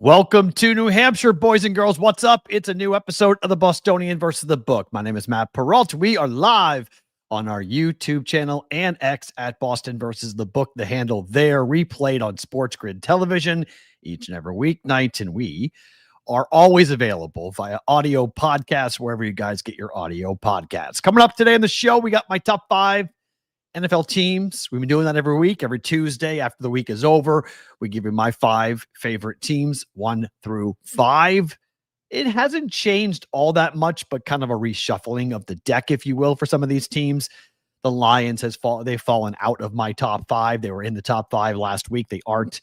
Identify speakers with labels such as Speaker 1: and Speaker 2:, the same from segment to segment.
Speaker 1: Welcome to New Hampshire, boys and girls. What's up? It's a new episode of the Bostonian versus the book. My name is Matt Peralt. We are live on our YouTube channel and X at Boston versus the book. The handle there, replayed on Sports Grid Television each and every weeknight, and we are always available via audio podcasts wherever you guys get your audio podcasts. Coming up today on the show, we got my top 5 NFL teams. We've been doing that every week, every Tuesday after the week is over. We give you my 5 favorite teams, 1 through 5. It hasn't changed all that much, but kind of a reshuffling of the deck, if you will, for some of these teams. The Lions they've fallen out of my top 5. They were in the top 5 last week. They aren't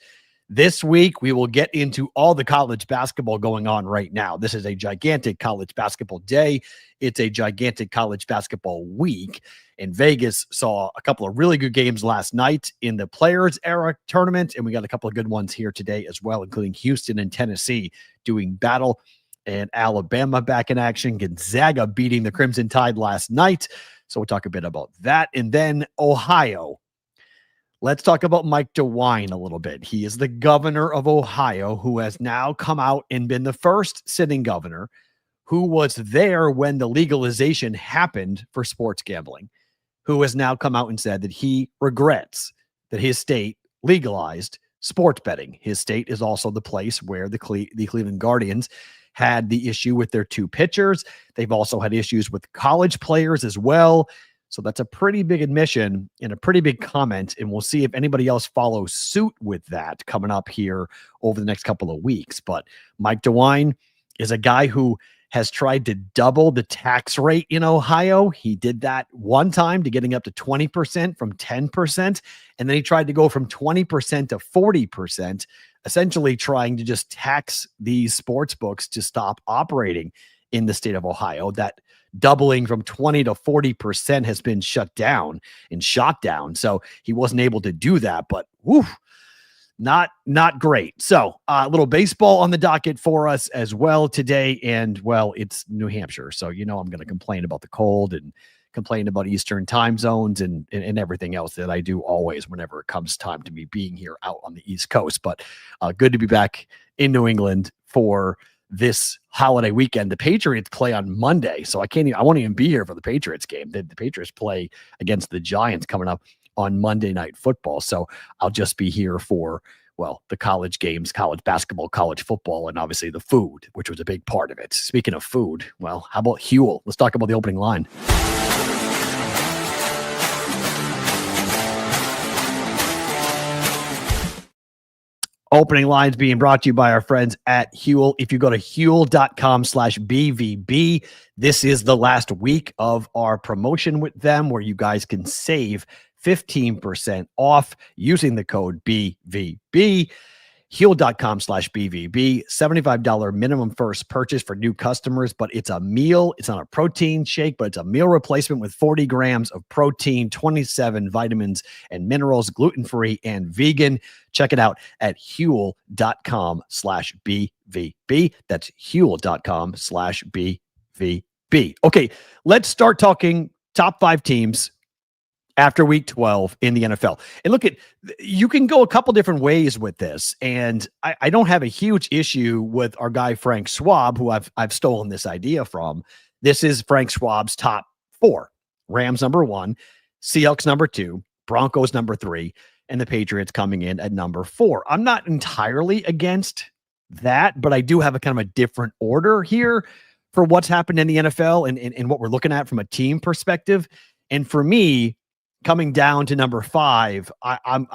Speaker 1: this week. We will get into all the college basketball going on right now. This is a gigantic college basketball day. It's a gigantic college basketball week. And Vegas saw a couple of really good games last night in the Players Era tournament. And we got a couple of good ones here today as well, including Houston and Tennessee doing battle, and Alabama back in action. Gonzaga beating the Crimson Tide last night. So we'll talk a bit about that. And then Ohio. Let's talk about Mike DeWine a little bit. He is the governor of Ohio, who has now come out and been the first sitting governor who was there when the legalization happened for sports gambling, who has now come out and said that he regrets that his state legalized sports betting. His state is also the place where the Cleveland Guardians had the issue with their 2 pitchers. They've also had issues with college players as well. So that's a pretty big admission and a pretty big comment. And we'll see if anybody else follows suit with that coming up here over the next couple of weeks. But Mike DeWine is a guy who has tried to double the tax rate in Ohio. He did that one time to getting up to 20% from 10%. And then he tried to go from 20% to 40%, essentially trying to just tax these sports books to stop operating in the state of Ohio. That doubling from 20 to 40% has been shut down and shot down. So he wasn't able to do that, but not great. So a little baseball on the docket for us as well today. And well, it's New Hampshire. So, I'm going to complain about the cold and complain about Eastern time zones and everything else that I do always whenever it comes time to me being here out on the East Coast. But good to be back in New England for this holiday weekend. The Patriots play on Monday, so I won't even be here for the Patriots game. The Patriots play against the Giants coming up on Monday Night Football. So I'll just be here for, the college games, college basketball, college football, and obviously the food, which was a big part of it. Speaking of food, how about Huel? Let's talk about the opening line. Opening lines being brought to you by our friends at Huel. If you go to huel.com/BVB, this is the last week of our promotion with them where you guys can save 15% off using the code BVB. Huel.com/BVB, $75 minimum first purchase for new customers, but it's a meal. It's not a protein shake, but it's a meal replacement with 40 grams of protein, 27 vitamins and minerals, gluten-free and vegan. Check it out at Huel.com/BVB. That's Huel.com/BVB. Okay, let's start talking top 5 teams after week 12 in the NFL. And you can go a couple different ways with this. And I don't have a huge issue with our guy, Frank Schwab, who I've stolen this idea from. This is Frank Schwab's top 4. Rams number 1, Seahawks number 2, Broncos number 3, and the Patriots coming in at number 4. I'm not entirely against that, but I do have a kind of a different order here for what's happened in the NFL and what we're looking at from a team perspective. And for me, coming down to number 5, I'm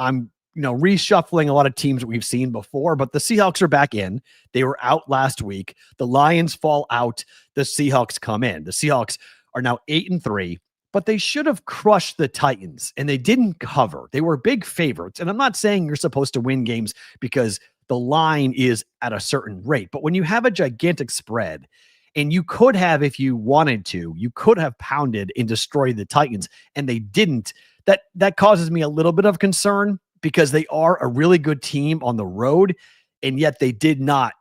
Speaker 1: reshuffling a lot of teams that we've seen before, but the Seahawks are back in. They were out last week. The Lions fall out. The Seahawks come in. The Seahawks are now 8-3, but they should have crushed the Titans, and they didn't cover. They were big favorites, and I'm not saying you're supposed to win games because the line is at a certain rate, but when you have a gigantic spread, and you could have, if you wanted to, you could have pounded and destroyed the Titans, and they didn't. That causes me a little bit of concern because they are a really good team on the road, and yet they did not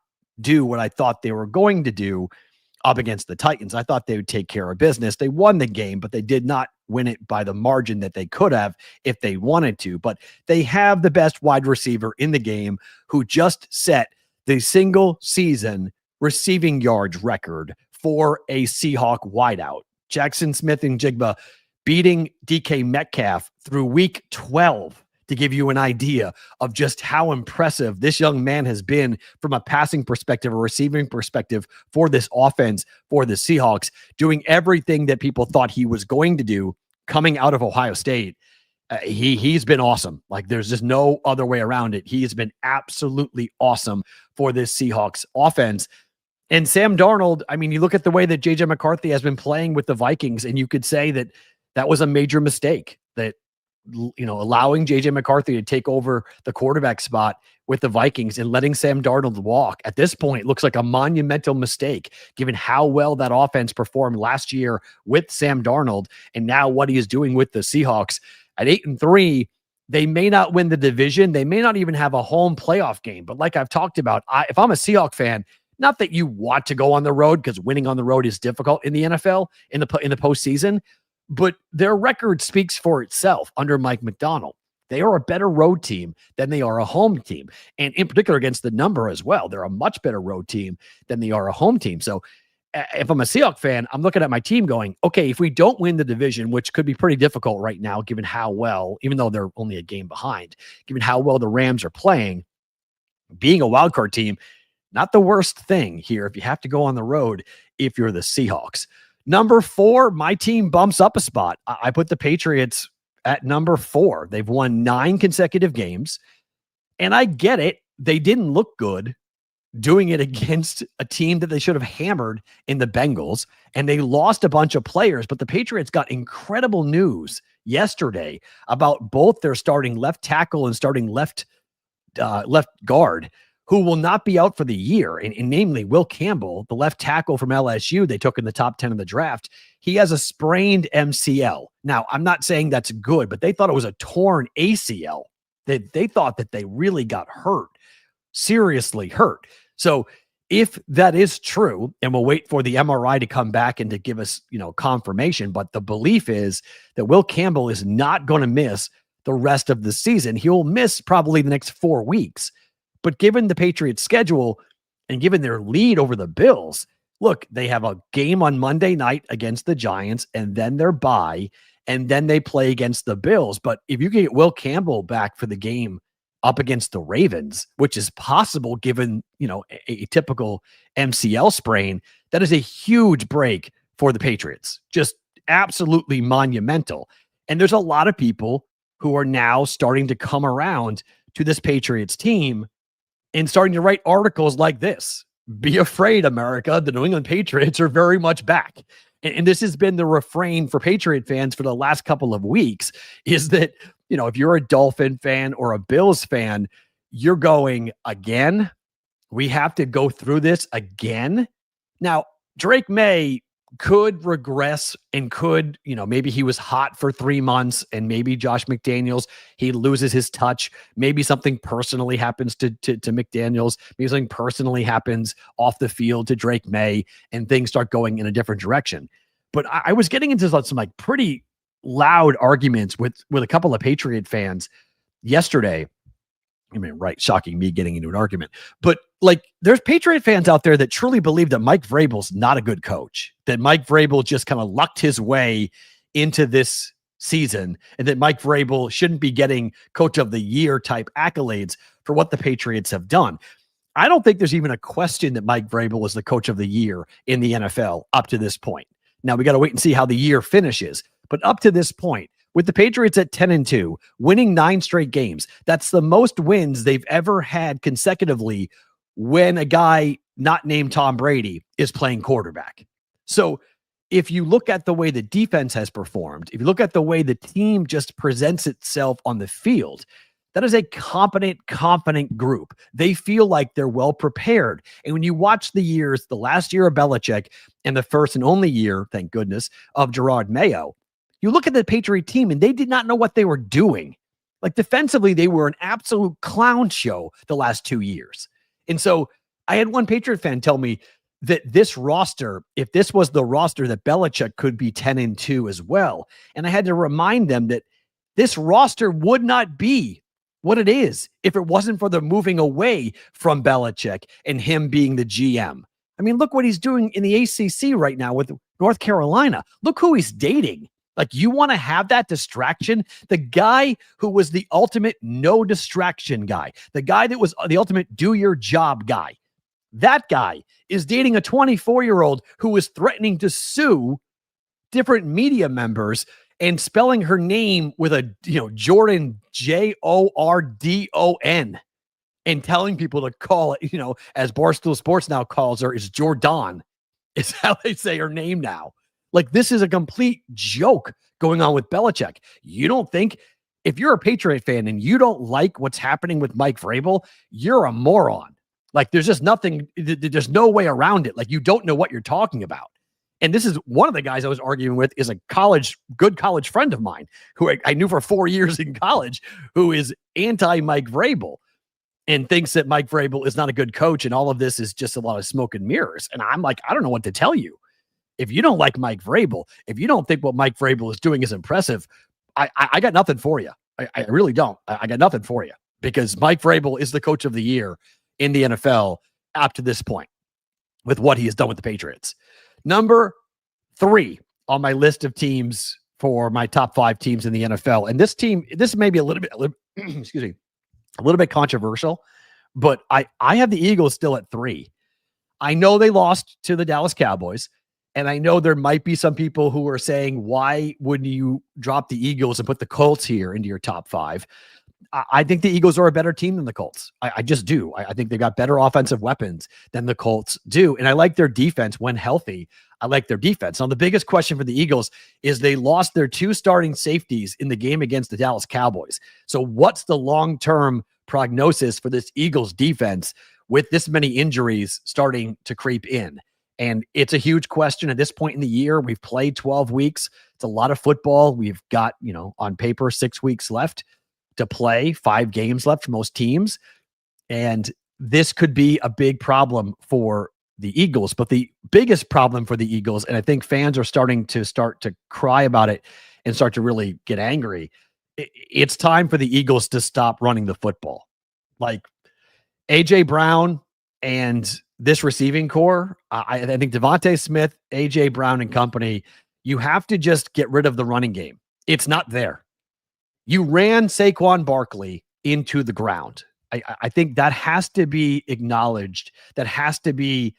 Speaker 1: do what I thought they were going to do up against the Titans. I thought they would take care of business. They won the game, but they did not win it by the margin that they could have if they wanted to. But they have the best wide receiver in the game who just set the single season receiving yards record for a Seahawk wideout. Jackson Smith and Jigba beating DK Metcalf through week 12 to give you an idea of just how impressive this young man has been from a passing perspective, a receiving perspective for this offense, for the Seahawks, doing everything that people thought he was going to do coming out of Ohio State. He's been awesome. Like, there's just no other way around it. He has been absolutely awesome for this Seahawks offense. And Sam Darnold, I mean, you look at the way that JJ McCarthy has been playing with the Vikings, and you could say that that was a major mistake, that, you know, allowing JJ McCarthy to take over the quarterback spot with the Vikings and letting Sam Darnold walk at this point looks like a monumental mistake, given how well that offense performed last year with Sam Darnold and now what he is doing with the Seahawks. At 8-3, they may not win the division. They may not even have a home playoff game. But like I've talked about, if I'm a Seahawks fan, not that you want to go on the road, because winning on the road is difficult in the NFL in the postseason, but their record speaks for itself under Mike Macdonald. They are a better road team than they are a home team. And in particular against the number as well, they're a much better road team than they are a home team. So if I'm a Seahawks fan, I'm looking at my team going, okay, if we don't win the division, which could be pretty difficult right now, given how well, even though they're only a game behind, given how well the Rams are playing, being a wildcard team, not the worst thing here if you have to go on the road if you're the Seahawks. Number 4, my team bumps up a spot. I put the Patriots at number 4. They've won 9 consecutive games, and I get it. They didn't look good doing it against a team that they should have hammered in the Bengals, and they lost a bunch of players, but the Patriots got incredible news yesterday about both their starting left tackle and starting left guard, who will not be out for the year, and namely Will Campbell, the left tackle from LSU they took in the top 10 of the draft. He has a sprained MCL. Now, I'm not saying that's good, but they thought it was a torn ACL. They thought that they really got hurt, seriously hurt. So if that is true, and we'll wait for the MRI to come back and to give us, confirmation, but the belief is that Will Campbell is not going to miss the rest of the season. He'll miss probably the next 4 weeks. But given the Patriots' schedule and given their lead over the Bills, look, they have a game on Monday night against the Giants, and then they're bye, and then they play against the Bills. But if you can get Will Campbell back for the game up against the Ravens, which is possible given, a typical MCL sprain, that is a huge break for the Patriots. Just absolutely monumental. And there's a lot of people who are now starting to come around to this Patriots team and starting to write articles like this. Be afraid, America. The New England Patriots are very much back. And this has been the refrain for Patriot fans for the last couple of weeks, is that, if you're a Dolphin fan or a Bills fan, you're going, again? We have to go through this again? Now, Drake May could regress and could, maybe he was hot for 3 months, and maybe Josh McDaniels, he loses his touch. Maybe something personally happens to McDaniels. Maybe something personally happens off the field to Drake May, and things start going in a different direction. But I was getting into some like pretty loud arguments with a couple of Patriot fans yesterday. I mean, right, shocking me getting into an argument. But like, there's Patriot fans out there that truly believe that Mike Vrabel's not a good coach, that Mike Vrabel just kind of lucked his way into this season, and that Mike Vrabel shouldn't be getting coach of the year type accolades for what the Patriots have done. I don't think there's even a question that Mike Vrabel is the coach of the year in the NFL up to this point. Now, we got to wait and see how the year finishes. But up to this point, with the Patriots at 10-2, winning 9 straight games, that's the most wins they've ever had consecutively when a guy not named Tom Brady is playing quarterback. So if you look at the way the defense has performed, if you look at the way the team just presents itself on the field, that is a competent, confident group. They feel like they're well prepared. And when you watch the last year of Belichick and the first and only year, thank goodness, of Gerard Mayo, you look at the Patriot team and they did not know what they were doing. Like, defensively, they were an absolute clown show the last 2 years. And so I had one Patriot fan tell me that this roster, if this was the roster, that Belichick could be 10-2 as well. And I had to remind them that this roster would not be what it is if it wasn't for the moving away from Belichick and him being the GM. I mean, look what he's doing in the ACC right now with North Carolina. Look who he's dating. Like, you want to have that distraction? The guy who was the ultimate no distraction guy, the guy that was the ultimate do your job guy, that guy is dating a 24-year-old who is threatening to sue different media members and spelling her name with a, Jordan, Jordon, and telling people to call it, as Barstool Sports now calls her, is Jordan. Is how they say her name now. Like, this is a complete joke going on with Belichick. You don't think, if you're a Patriot fan and you don't like what's happening with Mike Vrabel, you're a moron. Like, there's just nothing, there's no way around it. Like, you don't know what you're talking about. And this is one of the guys I was arguing with is a good college friend of mine who I knew for 4 years in college, who is anti-Mike Vrabel and thinks that Mike Vrabel is not a good coach. And all of this is just a lot of smoke and mirrors. And I'm like, I don't know what to tell you. If you don't like Mike Vrabel, if you don't think what Mike Vrabel is doing is impressive, I got nothing for you. I really don't. I got nothing for you, because Mike Vrabel is the coach of the year in the NFL up to this point with what he has done with the Patriots. Number 3 on my list of teams for my top 5 teams in the NFL. And this may be a little bit, excuse me, a little bit controversial, but I have the Eagles still at 3. I know they lost to the Dallas Cowboys, and I know there might be some people who are saying, why wouldn't you drop the Eagles and put the Colts here into your top 5? I think the Eagles are a better team than the Colts. I just do. I think they got better offensive weapons than the Colts do. And I like their defense when healthy. I like their defense. Now, the biggest question for the Eagles is they lost their 2 starting safeties in the game against the Dallas Cowboys. So what's the long-term prognosis for this Eagles defense with this many injuries starting to creep in? And it's a huge question at this point in the year. We've played 12 weeks. It's a lot of football. We've got, on paper, 6 weeks left to play, 5 games left for most teams. And this could be a big problem for the Eagles. But the biggest problem for the Eagles, and I think fans are starting to cry about it and start to really get angry, it's time for the Eagles to stop running the football. Like, A.J. Brown and this receiving core, I think Devontae Smith, A.J. Brown and company, you have to just get rid of the running game. It's not there. You ran Saquon Barkley into the ground. I think that has to be acknowledged. That has to be,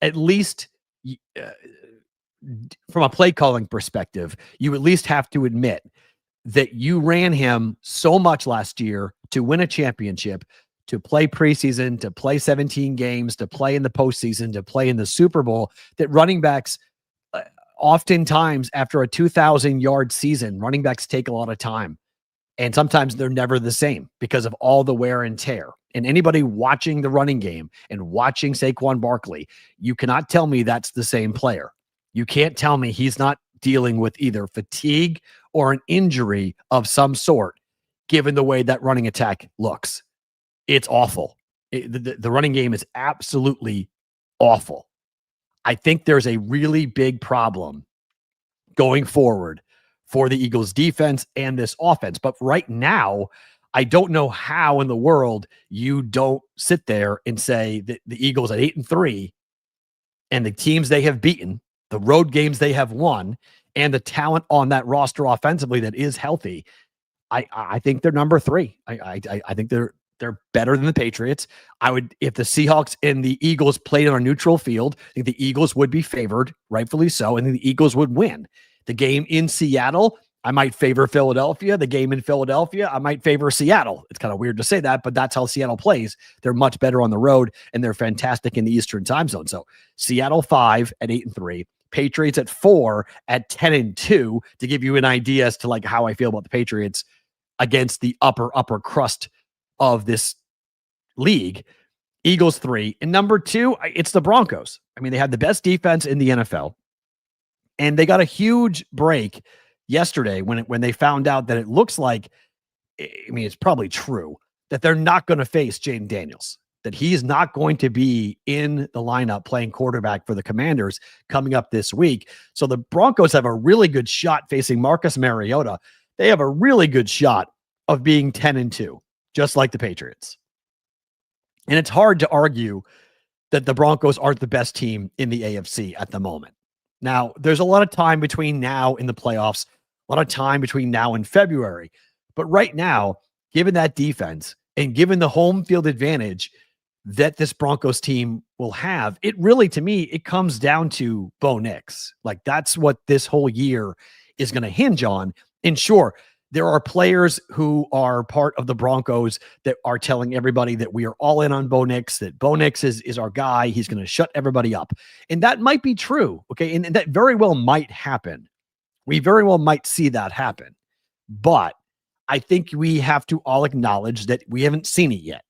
Speaker 1: at least from a play calling perspective, you at least have to admit that you ran him so much last year to win a championship, to play preseason, to play 17 games, to play in the postseason, to play in the Super Bowl, that running backs, oftentimes after a 2,000-yard season, running backs take a lot of time. And sometimes they're never the same because of all the wear and tear. And anybody watching the running game and watching Saquon Barkley, you cannot tell me that's the same player. You can't tell me he's not dealing with either fatigue or an injury of some sort, given the way that running attack looks. It's awful. The running game is absolutely awful. I think there's a really big problem going forward for the Eagles defense and this offense. But right now, I don't know how in the world you don't sit there and say that the Eagles at 8-3 and the teams they have beaten, the road games they have won, and the talent on that roster offensively that is healthy, I think they're number 3. I think they're better than the Patriots. I would, if the Seahawks and the Eagles played on a neutral field, I think the Eagles would be favored, rightfully so, and then the Eagles would win. The game in Seattle, I might favor Philadelphia. The game in Philadelphia, I might favor Seattle. It's kind of weird to say that, but that's how Seattle plays. They're much better on the road, and they're fantastic in the Eastern time zone. So Seattle 5 at 8-3, Patriots at 4 at 10-2, to give you an idea as to like how I feel about the Patriots against the upper crust of this league. Eagles 3. And number 2, it's the Broncos. I mean, they had the best defense in the NFL. And they got a huge break yesterday when they found out that it looks like, I mean, it's probably true, that they're not going to face Jaden Daniels, that he's not going to be in the lineup playing quarterback for the Commanders coming up this week. So the Broncos have a really good shot facing Marcus Mariota. They have a really good shot of being 10-2. just like the Patriots. And it's hard to argue that the Broncos aren't the best team in the AFC at the moment. Now, there's a lot of time between now and the playoffs, a lot of time between now and February. But right now, given that defense and given the home field advantage that this Broncos team will have, it really, to me, it comes down to Bo Nix. Like, that's what this whole year is going to hinge on. And sure, there are players who are part of the Broncos that are telling everybody that we are all in on Bo Nix, that Bo Nix is our guy. He's going to shut everybody up. And that might be true. Okay. And that very well might happen. We very well might see that happen. But I think we have to all acknowledge that we haven't seen it yet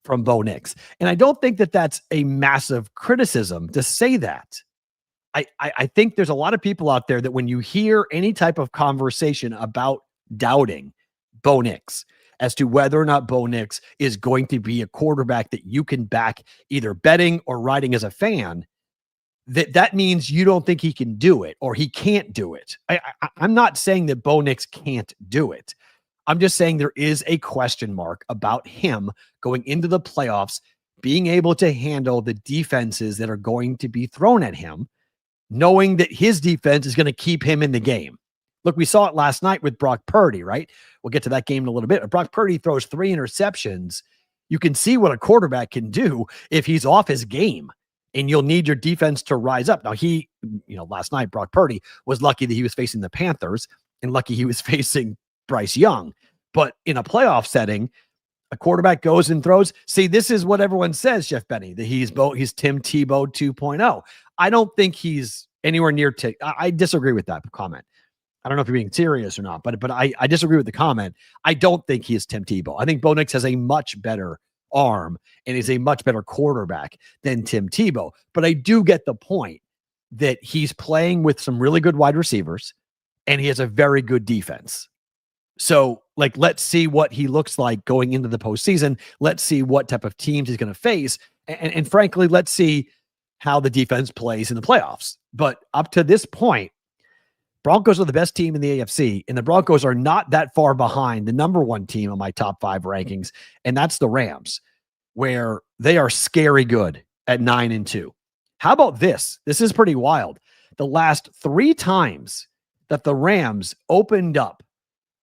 Speaker 1: from Bo Nix. And I don't think that that's a massive criticism to say that. I think there's a lot of people out there that when you hear any type of conversation about doubting Bo Nix as to whether or not Bo Nix is going to be a quarterback that you can back either betting or riding as a fan, that means you don't think he can do it or he can't do it. I'm not saying that Bo Nix can't do it. I'm just saying there is a question mark about him going into the playoffs, being able to handle the defenses that are going to be thrown at him, knowing that his defense is going to keep him in the game. Look, we saw it last night with Brock Purdy, right? We'll get to that game in a little bit. If Brock Purdy throws 3 interceptions, you can see what a quarterback can do if he's off his game, and you'll need your defense to rise up. Now, last night, Brock Purdy was lucky that he was facing the Panthers and lucky he was facing Bryce Young. But in a playoff setting, a quarterback goes and throws. See, this is what everyone says, Chef Benny, that he's Tim Tebow 2.0. I don't think he's anywhere near I disagree with that comment. I don't know if you're being serious or not, but I disagree with the comment. I don't think he is Tim Tebow. I think Bo Nix has a much better arm and is a much better quarterback than Tim Tebow. But I do get the point that he's playing with some really good wide receivers and he has a very good defense. So, let's see what he looks like going into the postseason. Let's see what type of teams he's going to face. And frankly, let's see how the defense plays in the playoffs. But up to this point, Broncos are the best team in the AFC, and the Broncos are not that far behind the number 1 team on my top 5 rankings, and that's the Rams, where they are scary good at 9-2. How about this? This is pretty wild. The last 3 times that the Rams opened up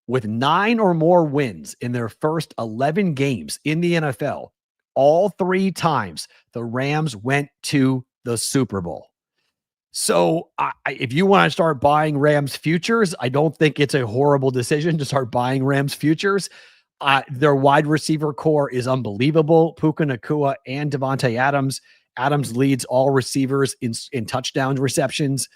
Speaker 1: with 9 or more wins in their first 11 games in the NFL, all 3 times the Rams went to the Super Bowl. So if you want to start buying Rams futures, I don't think it's a horrible decision to start buying Rams futures. Their wide receiver core is unbelievable. Puka Nacua and Devontae Adams. Adams leads all receivers in touchdown receptions.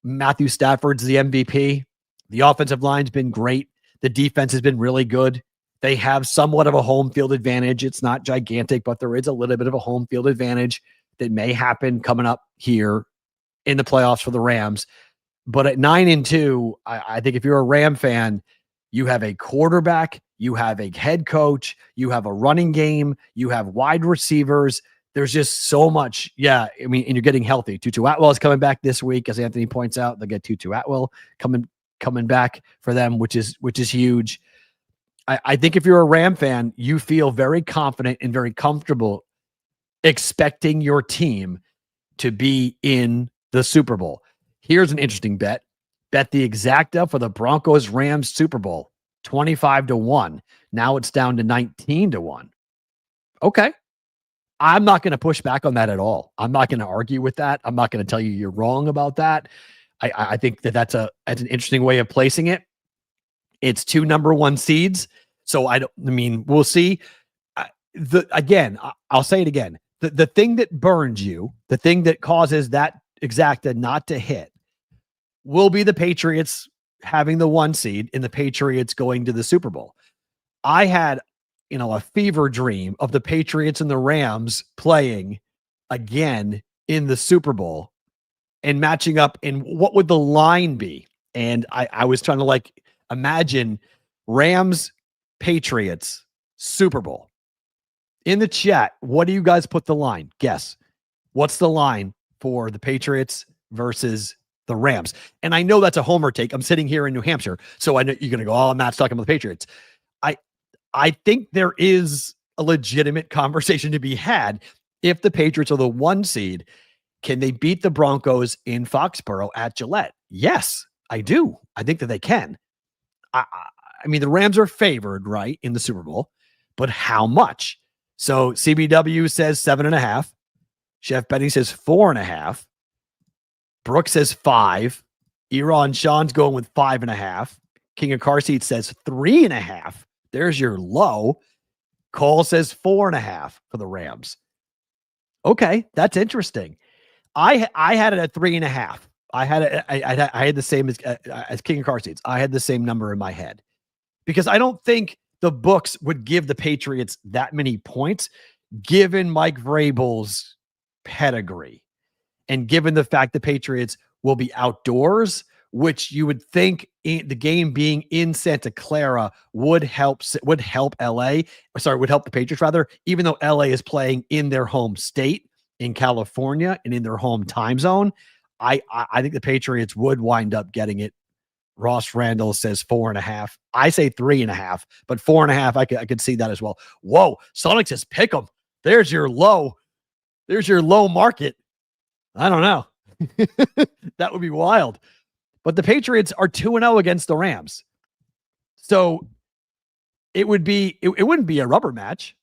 Speaker 1: Matthew Stafford's the MVP. The offensive line's been great. The defense has been really good. They have somewhat of a home field advantage. It's not gigantic, but there is a little bit of a home field advantage that may happen coming up here in the playoffs for the Rams. But at 9-2, I think if you're a Ram fan, you have a quarterback, you have a head coach, you have a running game, you have wide receivers. There's just so much. Yeah. I mean, and you're getting healthy. Tutu Atwell is coming back this week. As Anthony points out, they'll get Tutu Atwell coming back for them, which is huge. I think if you're a Ram fan, you feel very confident and very comfortable expecting your team to be in the Super Bowl. Here's an interesting bet. Bet the exacta for the Broncos Rams Super Bowl, 25-1. Now it's down to 19-1. Okay. I'm not going to push back on that at all. I'm not going to argue with that. I'm not going to tell you you're wrong about that. I think that's an interesting way of placing it. It's 2 number 1 seeds. So we'll see. I'll say it again. The thing that burns you, the thing that causes that exacta not to hit, will be the Patriots having the 1 seed and the Patriots going to the Super Bowl. I had, a fever dream of the Patriots and the Rams playing again in the Super Bowl and matching up. And what would the line be? And I was trying to imagine Rams, Patriots, Super Bowl. In the chat, what do you guys put the line? Guess. What's the line for the Patriots versus the Rams? And I know that's a homer take. I'm sitting here in New Hampshire, so I know you're going to go, oh, Matt's talking about the Patriots. I think there is a legitimate conversation to be had. If the Patriots are the 1 seed, can they beat the Broncos in Foxborough at Gillette? Yes, I do. I think that they can. I mean, the Rams are favored, right, in the Super Bowl, but how much? So CBW says 7.5. Chef Benny says 4.5. Brooke says 5. Eron Sean's going with 5.5. King of Car Seat says 3.5. There's your low. Cole says 4.5 for the Rams. Okay, that's interesting. I had it at 3.5. I had the same as King of Car Seats. I had the same number in my head because I don't think the books would give the Patriots that many points, given Mike Vrabel's pedigree and given the fact the Patriots will be outdoors, which you would think the game being in Santa Clara would help LA. Sorry, would help the Patriots rather, even though LA is playing in their home state in California and in their home time zone. I think the Patriots would wind up getting it. Ross Randall says 4.5. I say 3.5, but 4.5, I could see that as well. Whoa, Sonic says pick them. There's your low. There's your low market. I don't know. That would be wild. But the Patriots are 2-0 against the Rams. So it wouldn't be a rubber match.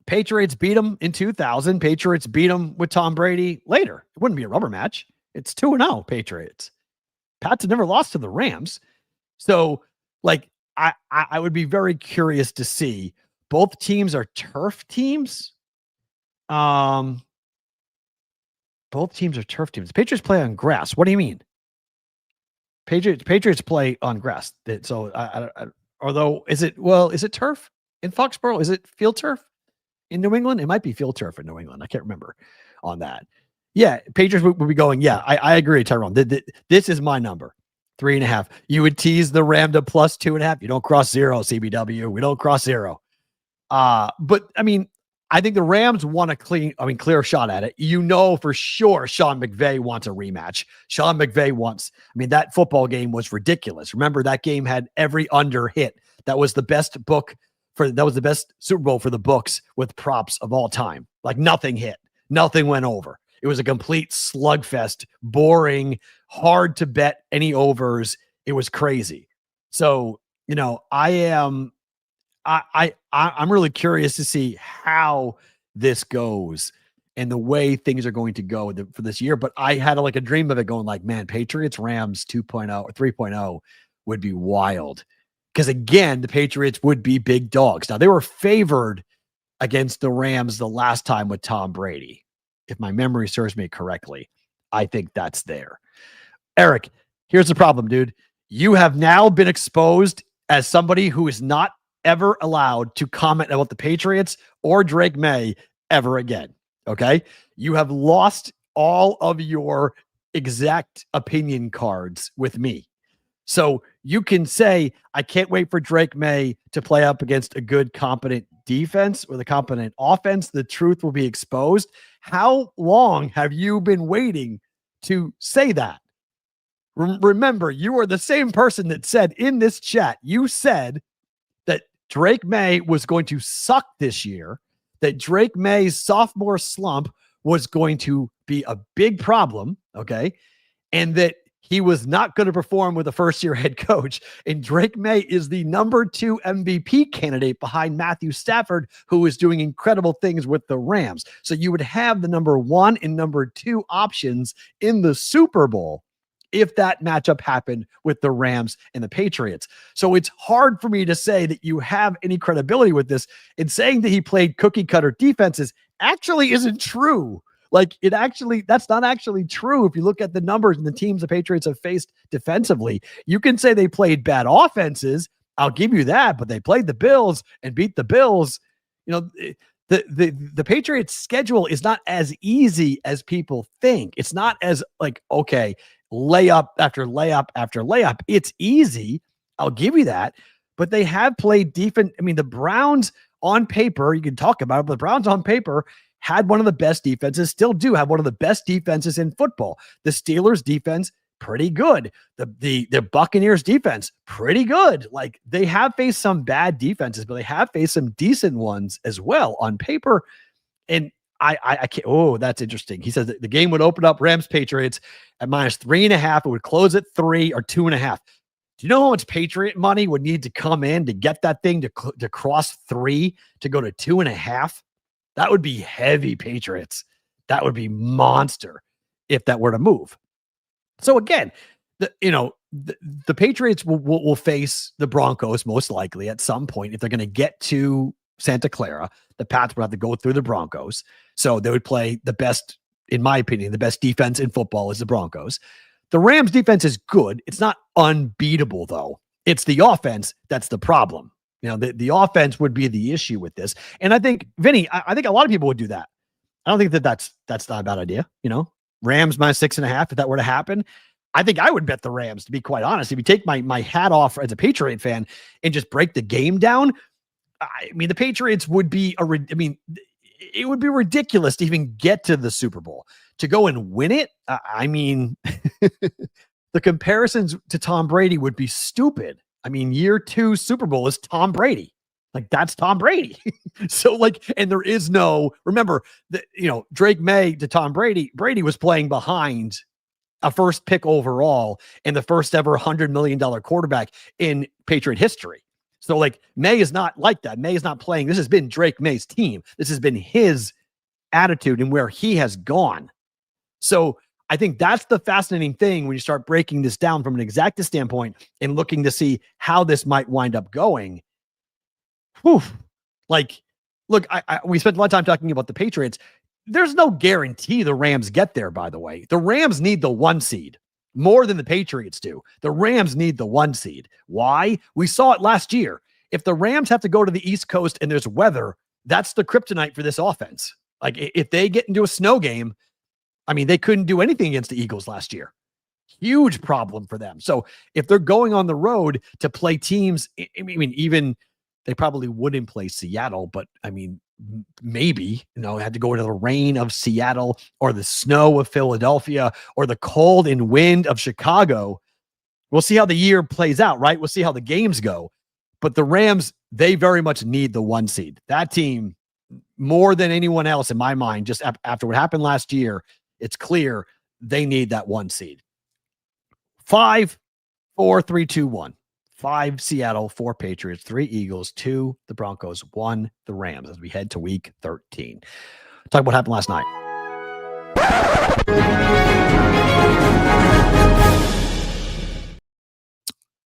Speaker 1: Patriots beat them in 2000. Patriots beat them with Tom Brady later. It wouldn't be a rubber match. It's 2-0 Patriots. Pats have never lost to the Rams. So, like, I would be very curious to see. Both teams are turf teams. Both teams are turf teams. Patriots play on grass. What do you mean? Patriots play on grass. So, although, is it turf in Foxborough? Is it field turf in New England? It might be field turf in New England. I can't remember on that. Yeah, Patriots would be going. Yeah, I agree, Tyrone. This is my number, 3.5. You would tease the Ram to plus 2.5. You don't cross 0, CBW. We don't cross 0. But I mean, I think the Rams want a clear shot at it. You know for sure Sean McVay wants a rematch. Sean McVay that football game was ridiculous. Remember, that game had every under hit. That was the best Super Bowl for the books with props of all time. Like, nothing hit. Nothing went over. It was a complete slugfest, boring, hard to bet any overs. It was crazy. So, I'm really curious to see how this goes and the way things are going to go for this year. But I had a dream of it going like, man, Patriots Rams 2.0 or 3.0 would be wild. Because again, the Patriots would be big dogs. Now, they were favored against the Rams the last time with Tom Brady. If my memory serves me correctly, I think that's there. Eric, here's the problem, dude. You have now been exposed as somebody who is not ever allowed to comment about the Patriots or Drake May ever again. Okay? You have lost all of your exact opinion cards with me. So you can say, I can't wait for Drake May to play up against a good, competent defense with a competent offense. The truth will be exposed. How long have you been waiting to say that? Remember, you are the same person that said in this chat, you said that Drake May was going to suck this year, that Drake May's sophomore slump was going to be a big problem, okay? And that he was not going to perform with a first-year head coach. And Drake May is the number 2 MVP candidate behind Matthew Stafford, who is doing incredible things with the Rams. So you would have the number 1 and number 2 options in the Super Bowl if that matchup happened with the Rams and the Patriots. So it's hard for me to say that you have any credibility with this. And saying that he played cookie cutter defenses actually isn't true. That's not actually true. If you look at the numbers and the teams the Patriots have faced defensively, you can say they played bad offenses. I'll give you that, but they played the Bills and beat the Bills. The Patriots schedule is not as easy as people think. It's not as layup after layup after layup. It's easy. I'll give you that, but they have played defense. The Browns on paper, you can talk about it, but the Browns on paper had one of the best defenses, still do have one of the best defenses in football. The Steelers defense pretty good. The Buccaneers defense, pretty good. Like, they have faced some bad defenses, but they have faced some decent ones as well on paper. And I can't. Oh, that's interesting. He says that the game would open up Rams Patriots at -3.5. It would close at 3 or 2.5. Do you know how much Patriot money would need to come in to get that thing to cross 3 to go to 2.5? That would be heavy Patriots. That would be monster if that were to move. So again, the Patriots will face the Broncos most likely at some point if they're going to get to Santa Clara. The Pats would have to go through the Broncos. So they would play the best, in my opinion, the best defense in football is the Broncos. The Rams defense is good. It's not unbeatable, though. It's the offense that's the problem. The offense would be the issue with this. And I think, Vinny, I think a lot of people would do that. I don't think that's not a bad idea. Rams -6.5, if that were to happen. I think I would bet the Rams, to be quite honest. If you take my hat off as a Patriot fan and just break the game down, I mean, the Patriots would be it would be ridiculous to even get to the Super Bowl. To go and win it, I mean, the comparisons to Tom Brady would be stupid. I mean, year 2 Super Bowl is Tom Brady. Like, that's Tom Brady. So, and there is no, remember that, Drake May to Tom Brady was playing behind a first pick overall and the first ever $100 million quarterback in Patriot history. So, May is not like that. May is not playing. This has been Drake May's team. This has been his attitude and where he has gone. So I think that's the fascinating thing when you start breaking this down from an exacta standpoint and looking to see how this might wind up going. Whew. Look, we spent a lot of time talking about the Patriots. There's no guarantee the Rams get there, by the way. The Rams need the 1 seed more than the Patriots do. The Rams need the 1 seed. Why? We saw it last year. If the Rams have to go to the East Coast and there's weather, that's the kryptonite for this offense. If they get into a snow game, I mean, they couldn't do anything against the Eagles last year. Huge problem for them. So if they're going on the road to play teams, I mean, even they probably wouldn't play Seattle, but I mean, maybe, had to go into the rain of Seattle or the snow of Philadelphia or the cold and wind of Chicago. We'll see how the year plays out, right? We'll see how the games go. But the Rams, they very much need the 1 seed. That team, more than anyone else in my mind, just after what happened last year, it's clear they need that 1 seed. 5, 4, 3, 2, 1. 5 Seattle, 4 Patriots, 3 Eagles, 2 the Broncos, 1 the Rams as we head to week 13. Talk about what happened last night.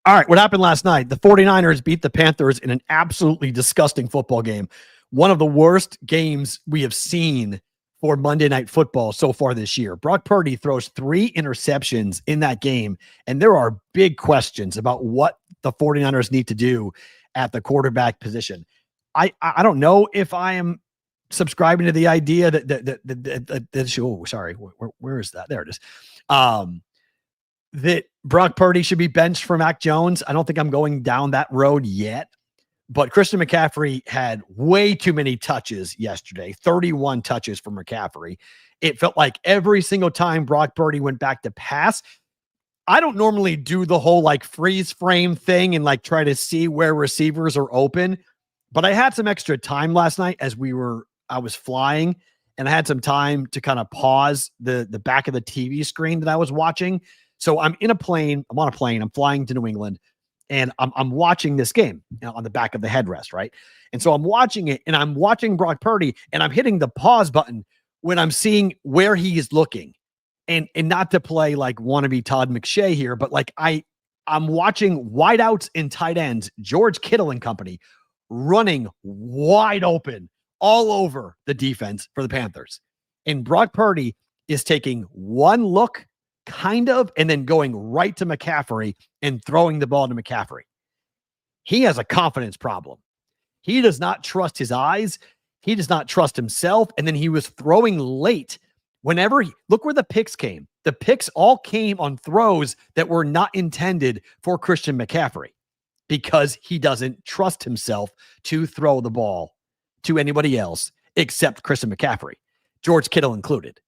Speaker 1: All right, what happened last night? The 49ers beat the Panthers in an absolutely disgusting football game. One of the worst games we have seen for Monday Night Football so far this year. Brock Purdy throws 3 interceptions in that game, and there are big questions about what the 49ers need to do at the quarterback position. I don't know if I am subscribing to the idea where is that? There it is. That Brock Purdy should be benched for Mac Jones. I don't think I'm going down that road yet. But Christian McCaffrey had way too many touches yesterday, 31 touches for McCaffrey. It felt like every single time Brock Purdy went back to pass, I don't normally do the whole freeze frame thing and try to see where receivers are open. But I had some extra time last night as I was flying, and I had some time to kind of pause the back of the TV screen that I was watching. So I'm on a plane, I'm flying to New England. And I'm watching this game on the back of the headrest, right? And so I'm watching it, and I'm watching Brock Purdy, and I'm hitting the pause button when I'm seeing where he is looking. And not to play wannabe Todd McShay here, but I'm watching wideouts and tight ends, George Kittle and company, running wide open all over the defense for the Panthers. And Brock Purdy is taking one look, kind of, and then going right to McCaffrey and throwing the ball to McCaffrey. He has a confidence problem. He does not trust his eyes. He does not trust himself. And then he was throwing late. Look where the picks came. The picks all came on throws that were not intended for Christian McCaffrey because he doesn't trust himself to throw the ball to anybody else except Christian McCaffrey, George Kittle included.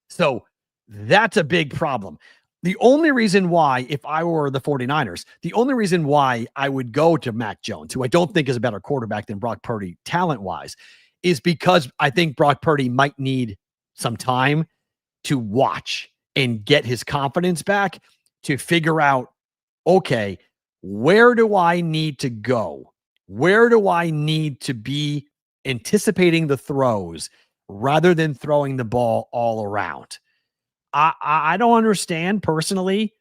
Speaker 1: So that's a big problem. The only reason why, if I were the 49ers, the only reason why I would go to Mac Jones, who I don't think is a better quarterback than Brock Purdy talent-wise, is because I think Brock Purdy might need some time to watch and get his confidence back to figure out, okay, where do I need to go? Where do I need to be anticipating the throws rather than throwing the ball all around? I don't understand personally.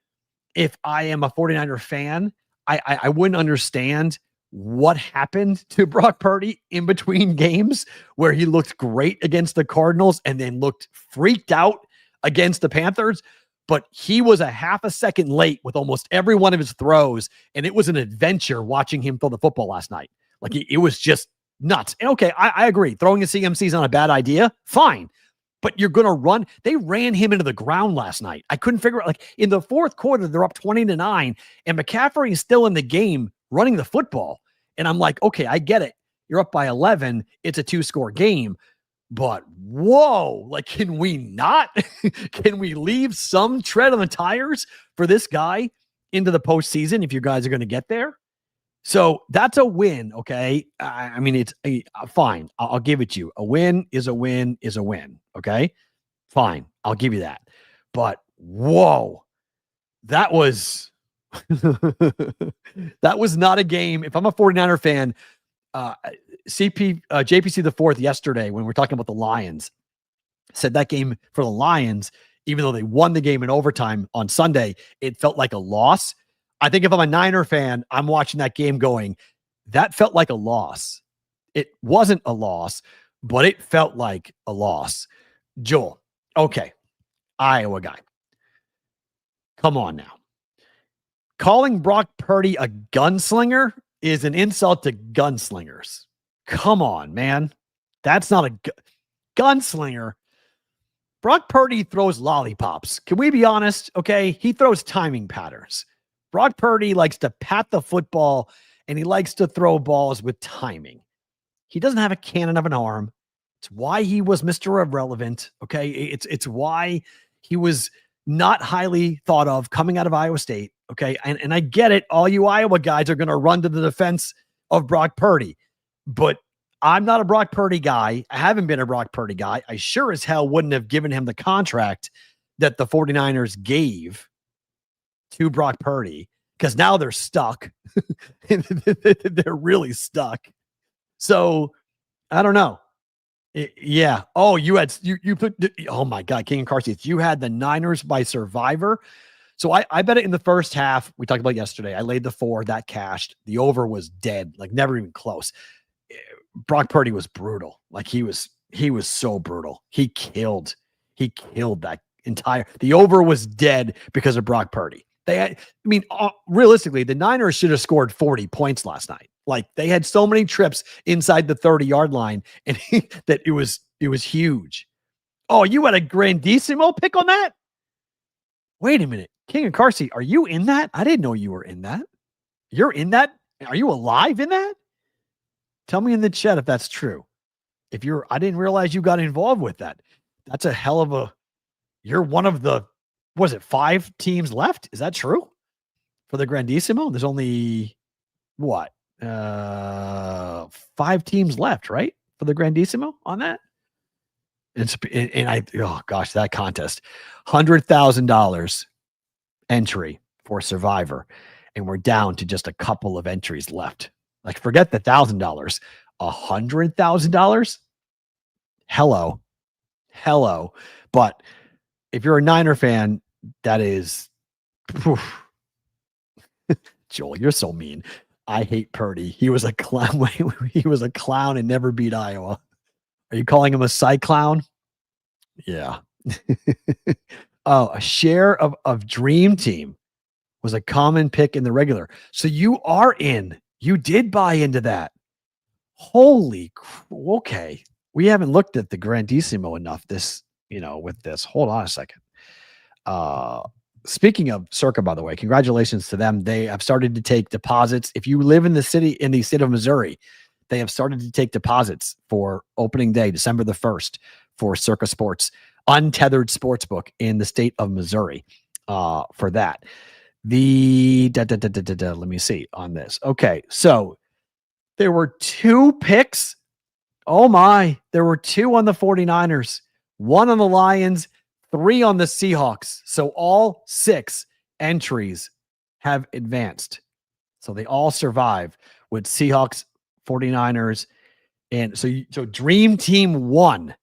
Speaker 1: If I am a 49er fan, I wouldn't understand what happened to Brock Purdy in between games where he looked great against the Cardinals and then looked freaked out against the Panthers. But he was a half a second late with almost every one of his throws, and it was an adventure watching him throw the football last night. Like, it was just nuts. And okay, I agree. Throwing a CMC is not a bad idea. Fine. But you're going to run. They ran him into the ground last night. I couldn't figure out, like, in the fourth quarter, they're up 20-9, and McCaffrey is still in the game running the football. And I'm like, okay, I get it. You're up by 11. It's a 2-score game. But whoa, like, can we not? Can we leave some tread on the tires for this guy into the postseason if you guys are going to get there? So that's a win, okay? I mean, it's fine. I'll give it to you. A win is a win is a win, okay? Fine. I'll give you that. But whoa, that was that was not a game. If I'm a 49er fan, JPC the fourth yesterday, when we're talking about the Lions, said that game for the Lions, even though they won the game in overtime on Sunday, it felt like a loss. I think if I'm a Niner fan, I'm watching that game going, that felt like a loss. It wasn't a loss, but it felt like a loss. Joel, okay, Iowa guy. Come on now. Calling Brock Purdy a gunslinger is an insult to gunslingers. Come on, man. That's not a gunslinger. Brock Purdy throws lollipops. Can we be honest? Okay, he throws timing patterns. Brock Purdy likes to pat the football, and he likes to throw balls with timing. He doesn't have a cannon of an arm. It's why he was Mr. Irrelevant, okay? It's why he was not highly thought of coming out of Iowa State, okay? And I get it. All you Iowa guys are going to run to the defense of Brock Purdy. But I'm not a Brock Purdy guy. I haven't been a Brock Purdy guy. I sure as hell wouldn't have given him the contract that the 49ers gave to Brock Purdy, because now they're stuck. They're really stuck. So I don't know. Yeah. Oh, you put, oh my God, King and Carsey, you had the Niners by Survivor. So I bet it in the first half. We talked about yesterday. I laid the 4, that cashed. The over was dead, like never even close. Brock Purdy was brutal. Like he was so brutal. He killed that the over was dead because of Brock Purdy. Realistically, the Niners should have scored 40 points last night. Like, they had so many trips inside the 30-yard line, and that it was huge. Oh, you had a grandissimo pick on that? Wait a minute. King and Carsey, are you in that? I didn't know you were in that. You're in that? Are you alive in that? Tell me in the chat if that's true. I didn't realize you got involved with that. That's a hell of a, you're one of the, was it 5 teams left? Is that true? For the Grandissimo? There's only what? 5 teams left, right? For the Grandissimo on that? Oh gosh, that contest. $100,000 entry for Survivor. And we're down to just a couple of entries left. Like, forget the $1,000. $100,000? Hello. But if you're a Niner fan, that is, Joel, you're so mean. I hate Purdy. He was a clown. He was a clown and never beat Iowa. Are you calling him a cyclown? Yeah. Oh, a share of Dream Team was a common pick in the regular. So you are in. You did buy into that. Holy, okay. We haven't looked at the Grandissimo enough with this. Hold on a second. Speaking of Circa, by the way, congratulations to them. They have started to take deposits. If you live in the state of Missouri, they have started to take deposits for opening day, December the 1st, for Circa Sports, untethered sportsbook in the state of Missouri. for that. Let me see on this. Okay, so there were 2 picks. Oh my, there were 2 on the 49ers, 1 on the Lions, 3 on the Seahawks. So all 6 entries have advanced. So they all survive with Seahawks, 49ers, and so Dream Team won.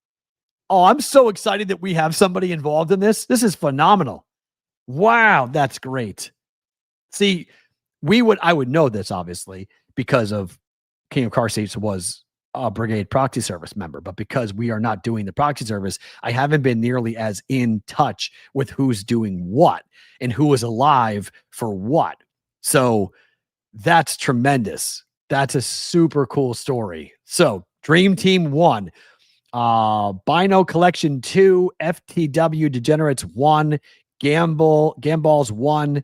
Speaker 1: Oh, I'm so excited that we have somebody involved in this. This is phenomenal. Wow, that's great. See, I would know this obviously because of King of Car Seats was a Brigade Proxy Service member, but because we are not doing the proxy service, I haven't been nearly as in touch with who's doing what and who is alive for what. So that's tremendous. That's a super cool story. So Dream Team 1, Bino Collection 2, FTW Degenerates 1, Gamballs 1,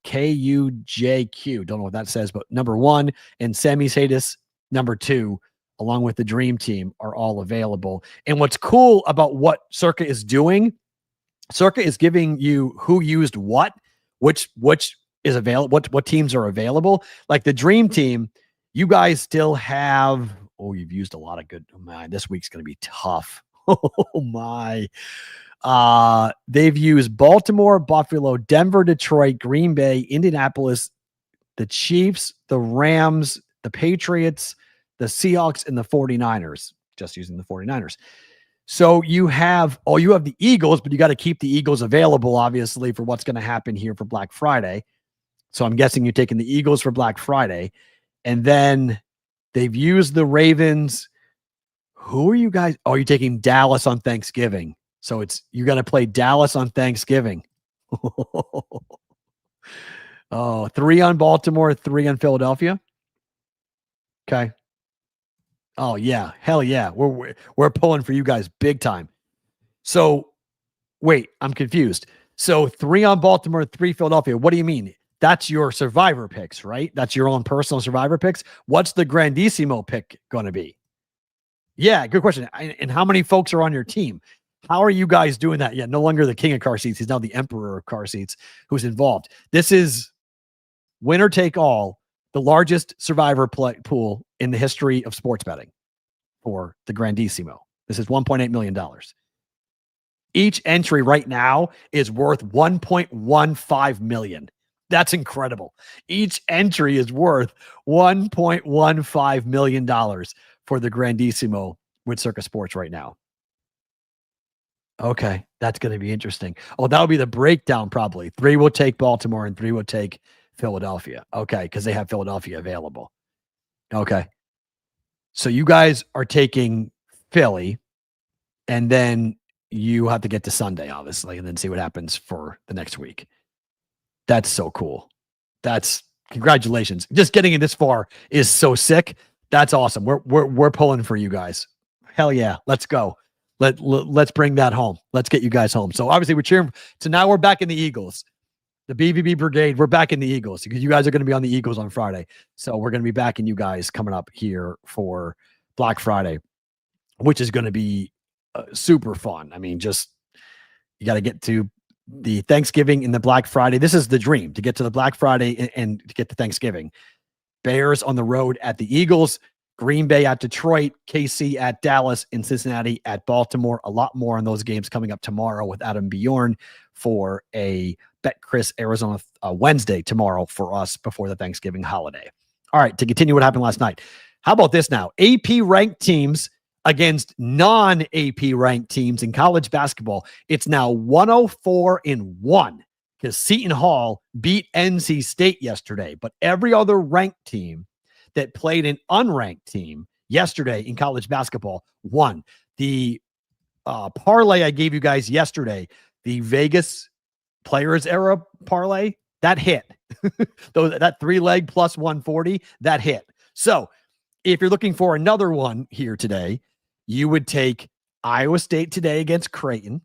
Speaker 1: KUJQ, don't know what that says, but number 1, and Sammy Sadis number 2, along with the Dream Team, are all available. And what's cool about what Circa is doing, Circa is giving you who used what, which is available, what teams are available. Like the Dream Team, you guys still have, you've used a lot of good, man, this week's going to be tough. Oh my. They've used Baltimore, Buffalo, Denver, Detroit, Green Bay, Indianapolis, the Chiefs, the Rams, the Patriots, the Seahawks, and the 49ers, just using the 49ers. So you have the Eagles, but you got to keep the Eagles available, obviously, for what's going to happen here for Black Friday. So I'm guessing you're taking the Eagles for Black Friday. And then they've used the Ravens. Who are you guys? Oh, you're taking Dallas on Thanksgiving. So you're going to play Dallas on Thanksgiving. 3 on Baltimore, 3 on Philadelphia. Okay. Oh yeah. Hell yeah. We're pulling for you guys big time. So wait, I'm confused. So 3 on Baltimore, 3 Philadelphia. What do you mean? That's your survivor picks, right? That's your own personal survivor picks. What's the Grandissimo pick going to be? Yeah, good question. And how many folks are on your team? How are you guys doing that? Yeah, no longer the king of car seats. He's now the emperor of car seats who's involved. This is winner take all, the largest survivor pool in the history of sports betting for the Grandissimo. This is $1.8 million. Each entry right now is worth $1.15 million. That's incredible. Each entry is worth $1.15 million for the Grandissimo with Circa Sports right now. Okay, that's going to be interesting. Oh, that'll be the breakdown probably. 3 will take Baltimore and 3 will take Philadelphia. Okay, because they have Philadelphia available. Okay. So you guys are taking Philly, and then you have to get to Sunday, obviously, and then see what happens for the next week. That's so cool. That's congratulations. Just getting it this far is so sick. That's awesome. We're pulling for you guys. Hell yeah. Let's go. Let's bring that home. Let's get you guys home. So obviously we're cheering. So now we're back in the Eagles. The BVB Brigade, we're back in the Eagles because you guys are going to be on the Eagles on Friday. So we're going to be backing you guys coming up here for Black Friday, which is going to be super fun. I mean, just you got to get to the Thanksgiving and the Black Friday. This is the dream, to get to the Black Friday and to get to Thanksgiving. Bears on the road at the Eagles, Green Bay at Detroit, KC at Dallas, and Cincinnati at Baltimore. A lot more on those games coming up tomorrow with Adam Bjorn for a Bet Chris Arizona Wednesday tomorrow for us before the Thanksgiving holiday. All right, to continue what happened last night. How about this now? AP ranked teams against non-AP ranked teams in college basketball. It's now 104-1 because Seton Hall beat NC State yesterday, but every other ranked team that played an unranked team yesterday in college basketball won. The parlay I gave you guys yesterday, the Vegas Players Era parlay, that hit. That 3-leg plus 140, that hit. So if you're looking for another one here today, you would take Iowa State today against Creighton.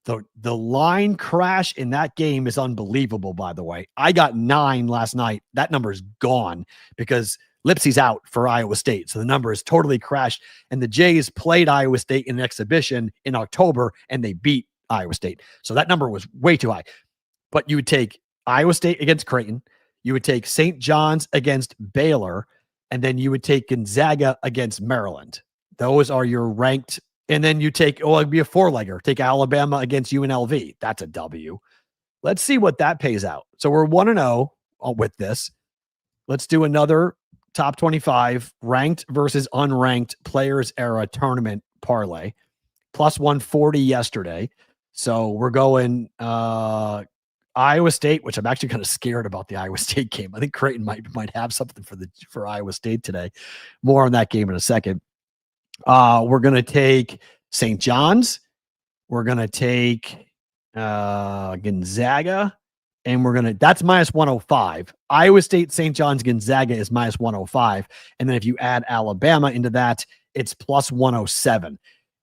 Speaker 1: The line crash in that game is unbelievable, by the way. I got 9 last night. That number is gone because Lipsy's out for Iowa State. So the number is totally crashed. And the Jays played Iowa State in an exhibition in October, and they beat Iowa State. So that number was way too high. But you would take Iowa State against Creighton. You would take St. John's against Baylor. And then you would take Gonzaga against Maryland. Those are your ranked. And then you take, it'd be a 4-legger. Take Alabama against UNLV. That's a W. Let's see what that pays out. So we're 1-0 with this. Let's do another top 25 ranked versus unranked players era tournament parlay. Plus 140 yesterday. So we're going Iowa State, which I'm actually kind of scared about the Iowa State game. I think Creighton might have something for Iowa State today. More on that game in a second. We're going to take St. John's. We're going to take Gonzaga. And that's minus 105. Iowa State, St. John's, Gonzaga is minus 105. And then if you add Alabama into that, it's plus 107.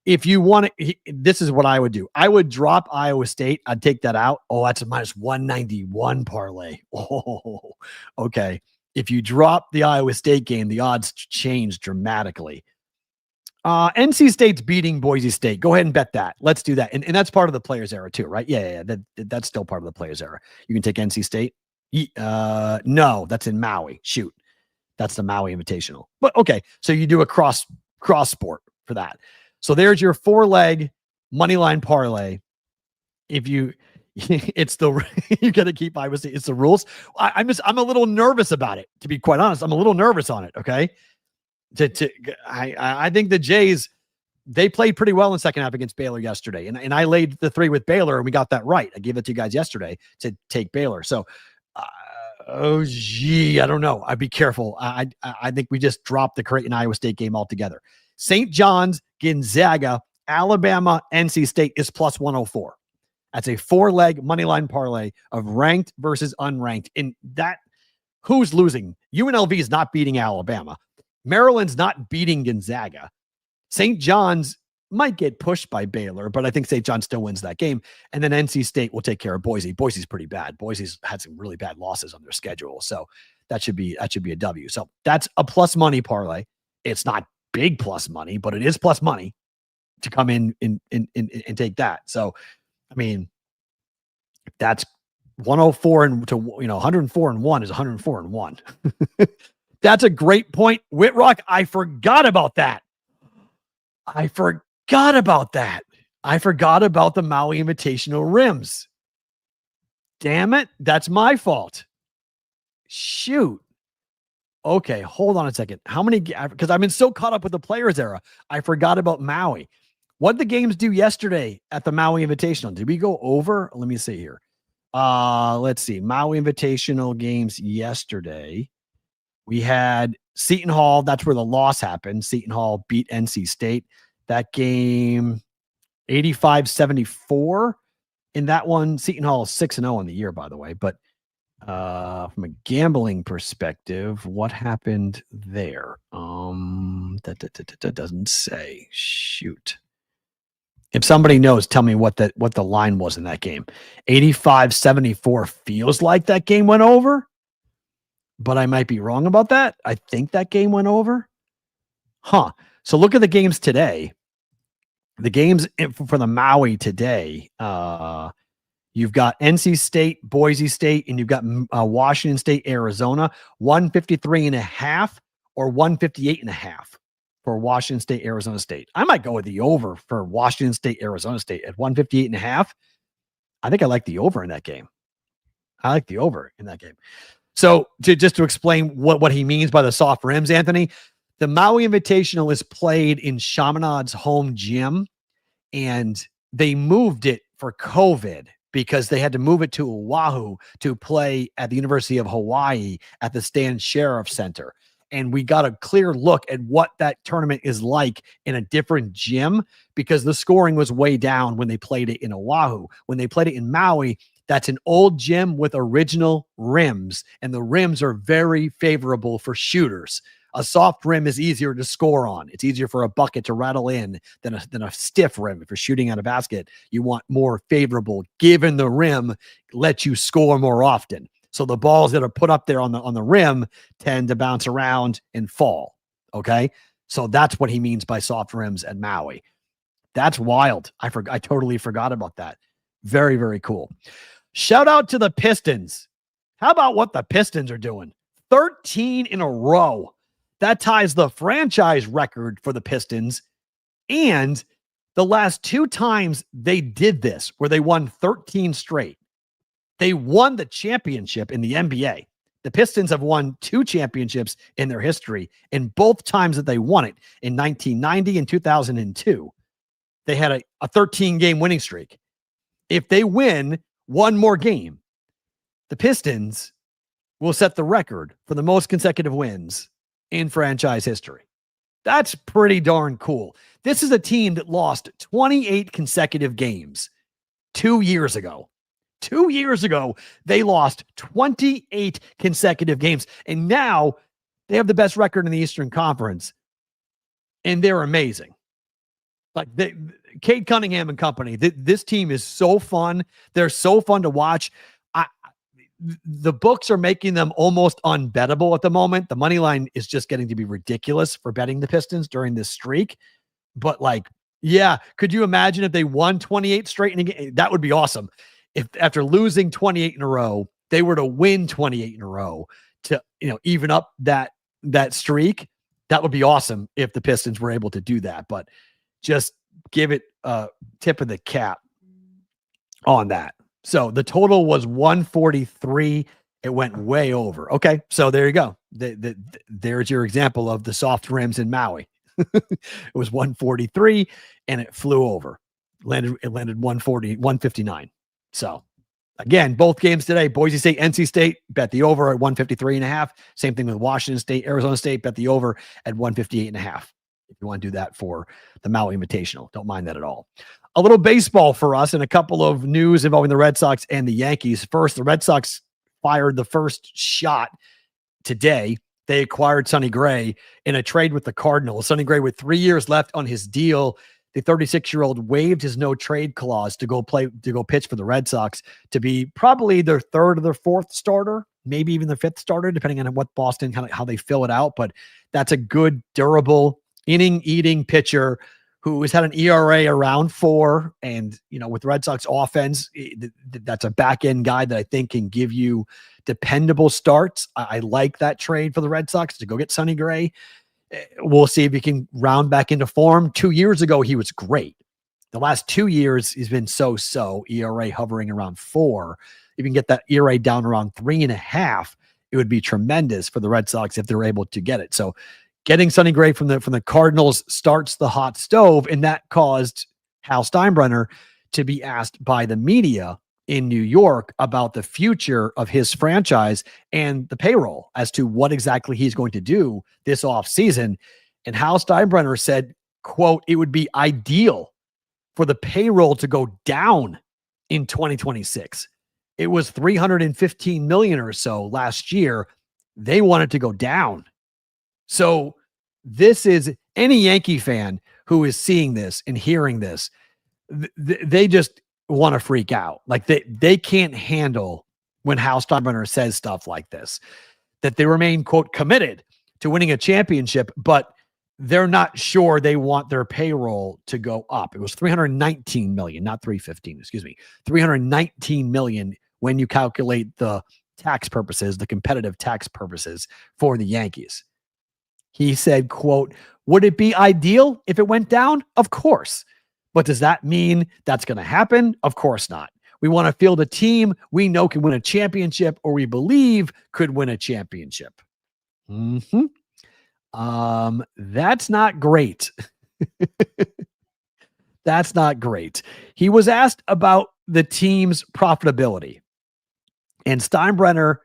Speaker 1: If you want to, this is what I would do. I would drop Iowa State. I'd take that out. Oh, that's a minus 191 parlay. Oh, okay. If you drop the Iowa State game, the odds change dramatically. NC State's beating Boise State. Go ahead and bet that. Let's do that. And that's part of the players era too, right? Yeah. That's still part of the players era. You can take NC State. No, that's in Maui. Shoot. That's the Maui Invitational. But okay. So you do a cross sport for that. So there's your 4-leg money line parlay. If you, it's the, you got to keep Iowa State. It's the rules. I'm a little nervous about it, to be quite honest. I'm a little nervous on it. Okay. I think the Jays, they played pretty well in the second half against Baylor yesterday. And I laid the 3 with Baylor and we got that right. I gave it to you guys yesterday to take Baylor. So, I don't know. I'd be careful. I think we just dropped the Creighton Iowa State game altogether. St. John's, Gonzaga, Alabama, NC State is plus 104. That's a 4-leg money line parlay of ranked versus unranked. In that, who's losing? UNLV is not beating Alabama. Maryland's not beating Gonzaga. St. John's might get pushed by Baylor, but I think St. John still wins that game. And then NC State will take care of Boise. Boise's pretty bad. Boise's had some really bad losses on their schedule. So that should be a W. So that's a plus money parlay. It's not big plus money, but it is plus money to come in and take that. So, I mean, that's 104 and to 104 and 1 is 104 and 1. That's a great point. Whitrock, I forgot about that. I forgot about the Maui Invitational rims. Damn it. That's my fault. Shoot. Okay, hold on a second. How many? Because I've been so caught up with the players era, I forgot about Maui. What did the games do yesterday at the Maui Invitational? Did we go over? Let me see here. Let's see. Maui Invitational games yesterday. We had Seton Hall. That's where the loss happened. Seton Hall beat NC State. That game, 85-74. In that one, Seton Hall is 6-0 on the year, by the way. But from a gambling perspective, what happened there? That doesn't say. Shoot. If somebody knows, tell me what the line was in that game. 85-74 feels like that game went over, but I might be wrong about that. I think that game went over. Huh. So look at the games today. The games for the Maui today, you've got NC State, Boise State, and you've got Washington State, Arizona, 153.5 or 158.5 for Washington State, Arizona State. I might go with the over for Washington State, Arizona State at 158.5. I think I like the over in that game. So just to explain what he means by the soft rims, Anthony, the Maui Invitational is played in Chaminade's home gym, and they moved it for COVID because they had to move it to Oahu to play at the University of Hawaii at the Stan Sheriff Center. And we got a clear look at what that tournament is like in a different gym because the scoring was way down when they played it in Oahu. When they played it in Maui, that's an old gym with original rims, and the rims are very favorable for shooters. A soft rim is easier to score on. It's easier for a bucket to rattle in than a stiff rim. If you're shooting at a basket, you want more favorable, given the rim lets you score more often. So the balls that are put up there on the rim tend to bounce around and fall. Okay. So that's what he means by soft rims at Maui. That's wild. I totally forgot about that. Very, very cool. Shout out to the Pistons. How about what the Pistons are doing? 13 in a row. That ties the franchise record for the Pistons. And the last 2 times they did this, where they won 13 straight, they won the championship in the NBA. The Pistons have won 2 championships in their history, and both times that they won it, in 1990 and 2002, they had a 13-game winning streak. If they win one more game, the Pistons will set the record for the most consecutive wins in franchise history. That's pretty darn cool. This is a team that lost 28 consecutive games 2 years ago. 2 years ago, they lost 28 consecutive games, and now they have the best record in the Eastern Conference, and they're amazing. Like Cade Cunningham and company, this team is so fun. They're so fun to watch. The books are making them almost unbettable at the moment. The money line is just getting to be ridiculous for betting the Pistons during this streak. But yeah, could you imagine if they won 28 straight in a game? That would be awesome. If after losing 28 in a row, they were to win 28 in a row to, even up that streak, that would be awesome if the Pistons were able to do that. But just give it a tip of the cap on that. So the total was 143. It went way over. Okay, so there you go. There's your example of the soft rims in Maui. It was 143, and it flew over. It landed 159. So again, both games today, Boise State, NC State, bet the over at 153.5. Same thing with Washington State, Arizona State, bet the over at 158.5. If you want to do that for the Maui Invitational, don't mind that at all. A little baseball for us and a couple of news involving the Red Sox and the Yankees. First, the Red Sox fired the first shot today. They acquired Sonny Gray in a trade with the Cardinals. Sonny Gray, with 3 years left on his deal, the 36-year-old waived his no-trade clause to go pitch for the Red Sox, to be probably their third or their fourth starter, maybe even their fifth starter, depending on what Boston, how they fill it out. But that's a good, durable, inning-eating pitcher who has had an ERA around 4. And, with the Red Sox offense, that's a back-end guy that I think can give you dependable starts. I like that trade for the Red Sox to go get Sonny Gray. We'll see if he can round back into form. 2 years ago, he was great. The last 2 years, he's been so-so, ERA hovering around 4. If you can get that ERA down around 3.5, it would be tremendous for the Red Sox if they're able to get it. So getting Sonny Gray from the Cardinals starts the hot stove, and that caused Hal Steinbrenner to be asked by the media in New York about the future of his franchise and the payroll, as to what exactly he's going to do this offseason. And Hal Steinbrenner said, quote, "It would be ideal for the payroll to go down in 2026. It was $315 million or so last year. They want it to go down." So this is any Yankee fan who is seeing this and hearing this, they just want to freak out. Like they can't handle when Hal Steinbrenner says stuff like this, that they remain, quote, committed to winning a championship, but they're not sure they want their payroll to go up. It was $319 million, not $315, excuse me, $319 million when you calculate the tax purposes, the competitive tax purposes for the Yankees. He said, quote, "Would it be ideal if it went down? Of course. But does that mean that's going to happen? Of course not. We want to field a team we know can win a championship, or we believe could win a championship." That's not great. That's not great. He was asked about the team's profitability, and Steinbrenner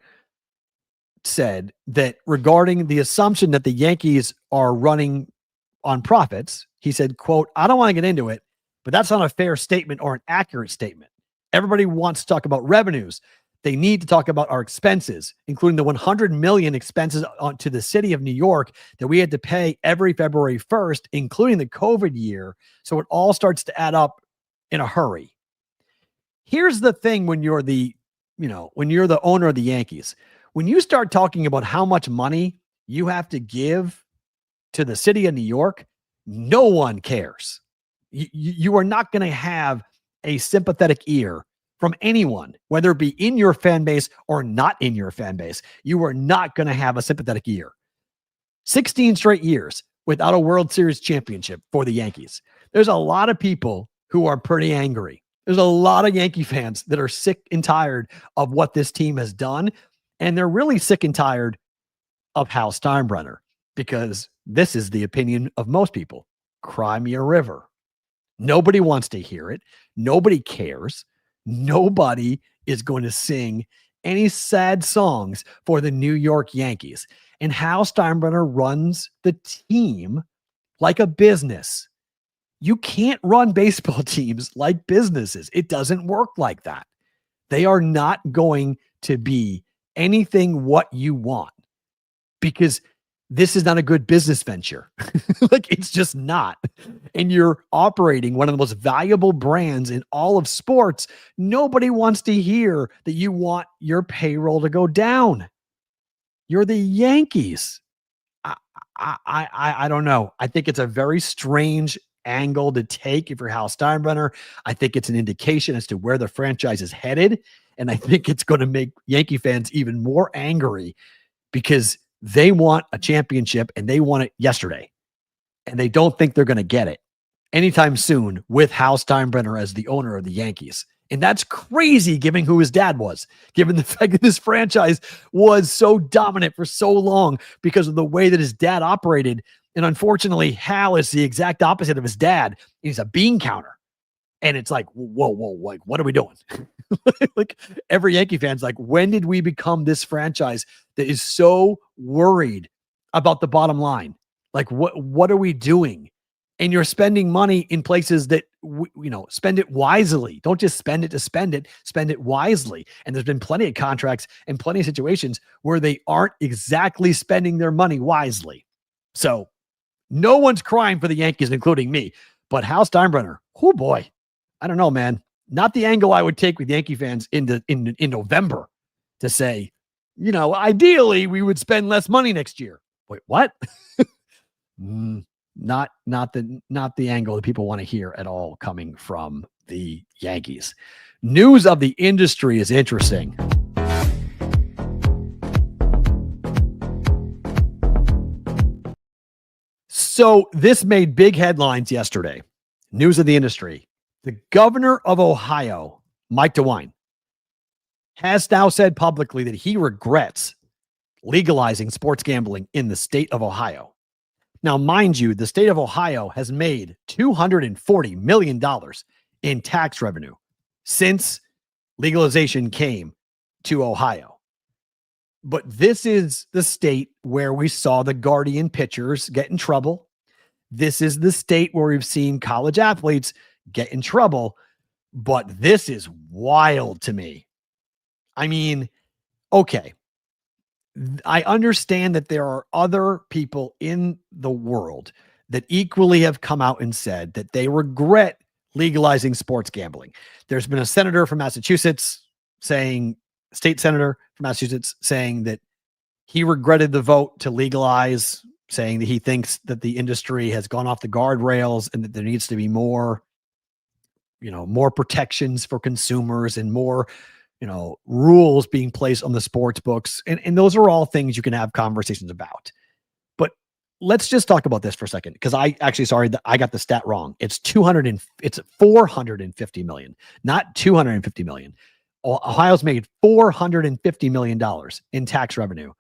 Speaker 1: said that regarding the assumption that the Yankees are running on profits, he said, quote, "I don't want to get into it, but that's not a fair statement or an accurate statement. Everybody wants to talk about revenues. They need to talk about our expenses, including the $100 million expenses to the city of New York that we had to pay every February 1st, including the COVID year. So it all starts to add up in a hurry." Here's the thing: when you're the owner of the Yankees, when you start talking about how much money you have to give to the city of New York, no one cares. You are not going to have a sympathetic ear from anyone, whether it be in your fan base or not in your fan base. You are not going to have a sympathetic ear. 16 straight years without a World Series championship for the Yankees. There's a lot of people who are pretty angry. There's a lot of Yankee fans that are sick and tired of what this team has done. And they're really sick and tired of Hal Steinbrenner, because this is the opinion of most people. Cry me a river. Nobody wants to hear it. Nobody cares. Nobody is going to sing any sad songs for the New York Yankees. And Hal Steinbrenner runs the team like a business. You can't run baseball teams like businesses. It doesn't work like that. They are not going to be anything what you want, because this is not a good business venture. Like, it's just not. And you're operating one of the most valuable brands in all of sports. Nobody wants to hear that you want your payroll to go down. You're the Yankees. I don't know. I think it's a very strange angle to take if you're Hal Steinbrenner. I think it's an indication as to where the franchise is headed. And I think it's going to make Yankee fans even more angry, because they want a championship and they want it yesterday. And they don't think they're going to get it anytime soon with Hal Steinbrenner as the owner of the Yankees. And that's crazy, given who his dad was, given the fact that this franchise was so dominant for so long because of the way that his dad operated. And unfortunately, Hal is the exact opposite of his dad. He's a bean counter. And it's like, whoa, like, what are we doing? Like, every Yankee fan's like, when did we become this franchise that is so worried about the bottom line? Like, what are we doing? And you're spending money in places that, spend it wisely. Don't just spend it to spend it wisely. And there's been plenty of contracts and plenty of situations where they aren't exactly spending their money wisely. So no one's crying for the Yankees, including me. But Hal Steinbrenner, oh boy, I don't know, man. Not the angle I would take with Yankee fans in November to say, ideally we would spend less money next year. Wait, what? Not the angle that people want to hear at all coming from the Yankees. News of the industry is interesting. So this made big headlines yesterday. News of the industry. The governor of Ohio, Mike DeWine, has now said publicly that he regrets legalizing sports gambling in the state of Ohio. Now, mind you, the state of Ohio has made $240 million in tax revenue since legalization came to Ohio. But this is the state where we saw the Guardian pitchers get in trouble. This is the state where we've seen college athletes get in trouble. But this is wild to me. I mean, okay, I understand that there are other people in the world that equally have come out and said that they regret legalizing sports gambling. There's been a senator from Massachusetts state senator from Massachusetts saying that he regretted the vote to legalize, saying that he thinks that the industry has gone off the guardrails and that there needs to be more protections for consumers and more, rules being placed on the sports books. And those are all things you can have conversations about. But let's just talk about this for a second, because I got the stat wrong. It's 450 million, not 250 million. Ohio's made $450 million in tax revenue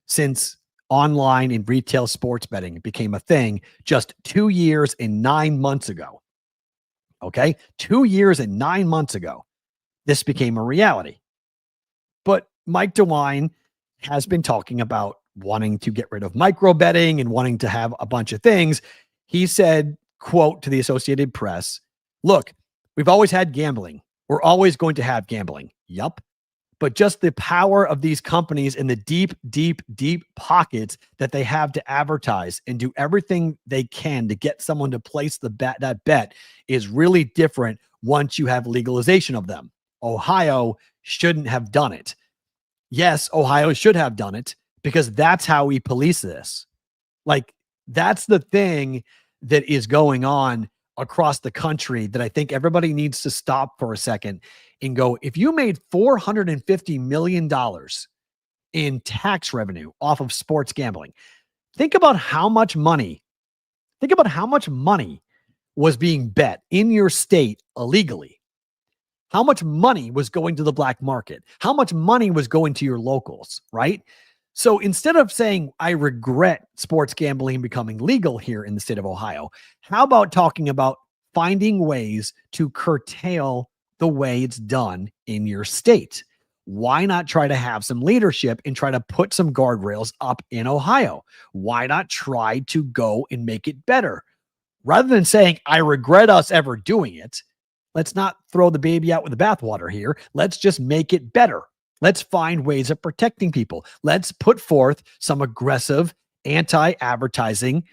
Speaker 1: since online and retail sports betting became a thing just 2 years and 9 months ago. Okay. 2 years and 9 months ago, this became a reality. But Mike DeWine has been talking about wanting to get rid of micro betting and wanting to have a bunch of things. He said, quote, to the Associated Press, "Look, we've always had gambling. We're always going to have gambling. Yup. But just the power of these companies and the deep, deep, deep pockets that they have to advertise and do everything they can to get someone to place that bet is really different once you have legalization of them. Ohio shouldn't have done it. Yes, Ohio should have done it, because that's how we police this. Like, that's the thing that is going on across the country that I think everybody needs to stop for a second and go, if you made $450 million in tax revenue off of sports gambling, think about how much money, was being bet in your state illegally. How much money was going to the black market? How much money was going to your locals, right? So instead of saying, I regret sports gambling becoming legal here in the state of Ohio, how about talking about finding ways to curtail the way it's done in your state? Why not try to have some leadership and try to put some guardrails up in Ohio? Why not try to go and make it better? Rather than saying, I regret us ever doing it, let's not throw the baby out with the bathwater here. Let's just make it better. Let's find ways of protecting people. Let's put forth some aggressive anti-advertising,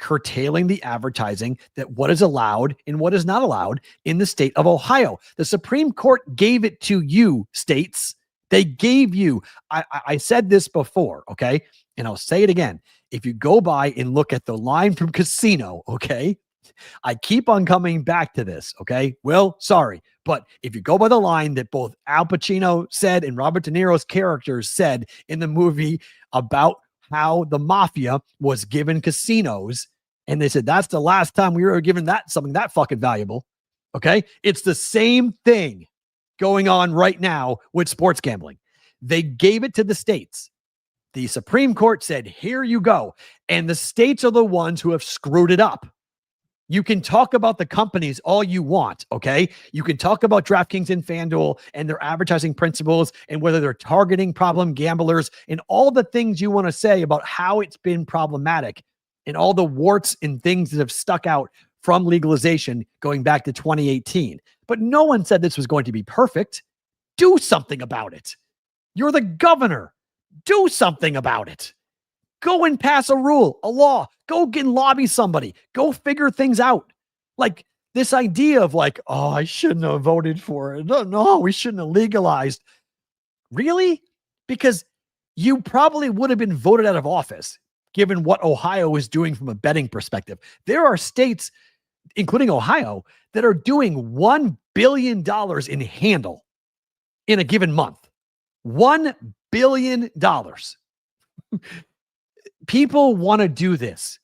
Speaker 1: curtailing the advertising that what is allowed and what is not allowed in the state of Ohio. The Supreme Court gave it to you, states. They gave you, I said this before, okay? And I'll say it again. If you go by and look at the line from Casino, okay? I keep on coming back to this, okay? Well, sorry, but if you go by the line that both Al Pacino said and Robert De Niro's characters said in the movie about how the mafia was given casinos, and they said that's the last time we were given that something that fucking valuable, okay? It's the same thing going on right now with sports gambling. They gave it to the states. The Supreme Court said, here you go. And the states are the ones who have screwed it up. You can talk about the companies all you want, okay? You can talk about DraftKings and FanDuel and their advertising principles and whether they're targeting problem gamblers and all the things you want to say about how it's been problematic and all the warts and things that have stuck out from legalization going back to 2018. But no one said this was going to be perfect. Do something about it. You're the governor. Do something about it. Go and pass a rule, a law. Go get and lobby somebody. Go figure things out. Like this idea of like, oh, I shouldn't have voted for it. No, we shouldn't have legalized. Really? Because you probably would have been voted out of office given what Ohio is doing from a betting perspective. There are states, including Ohio, that are doing $1 billion in handle in a given month. $1 billion. People want to do this.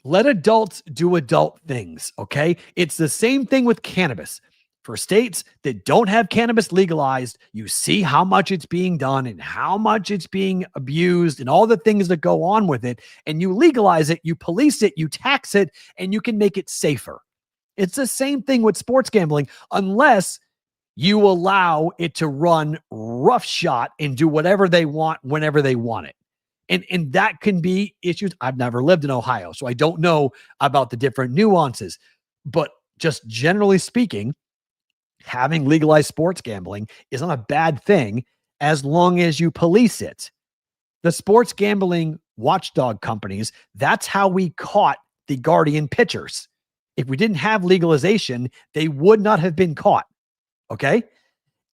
Speaker 1: Let adults do adult things, okay? It's the same thing with cannabis. For states that don't have cannabis legalized, you see how much it's being done and how much it's being abused and all the things that go on with it. And you legalize it, you police it, you tax it, and you can make it safer. It's the same thing with sports gambling, unless you allow it to run roughshod and do whatever they want whenever they want it. And that can be issues. I've never lived in Ohio, so I don't know about the different nuances. But just generally speaking, having legalized sports gambling is not a bad thing as long as you police it. The sports gambling watchdog companies, that's how we caught the Guardian pitchers. If we didn't have legalization, they would not have been caught. Okay?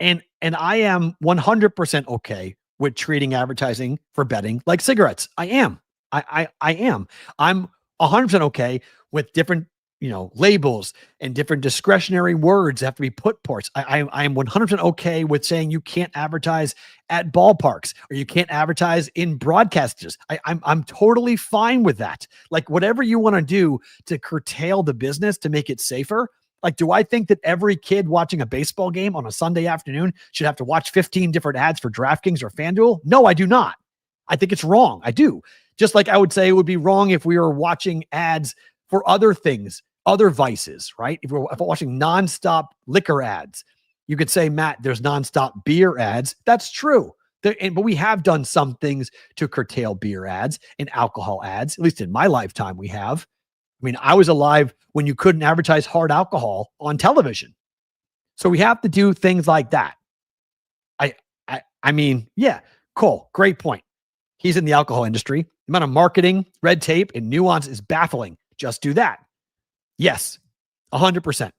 Speaker 1: And I am 100% okay with treating advertising for betting like cigarettes. I am. I am. I'm 100% okay with different, labels and different discretionary words have to be put ports. I am 100% okay with saying you can't advertise at ballparks or you can't advertise in broadcasters. I'm totally fine with that. Like whatever you want to do to curtail the business to make it safer. Like, do I think that every kid watching a baseball game on a Sunday afternoon should have to watch 15 different ads for DraftKings or FanDuel? No, I do not. I think it's wrong. I do. Just like I would say it would be wrong if we were watching ads for other things, other vices, right? If we're watching nonstop liquor ads, you could say, Matt, there's nonstop beer ads. That's true. But we have done some things to curtail beer ads and alcohol ads. At least in my lifetime, we have. I mean, I was alive when you couldn't advertise hard alcohol on television. So we have to do things like that. I mean, yeah, Cole, great point. He's in the alcohol industry. The amount of marketing, red tape, and nuance is baffling. Just do that. Yes, 100%.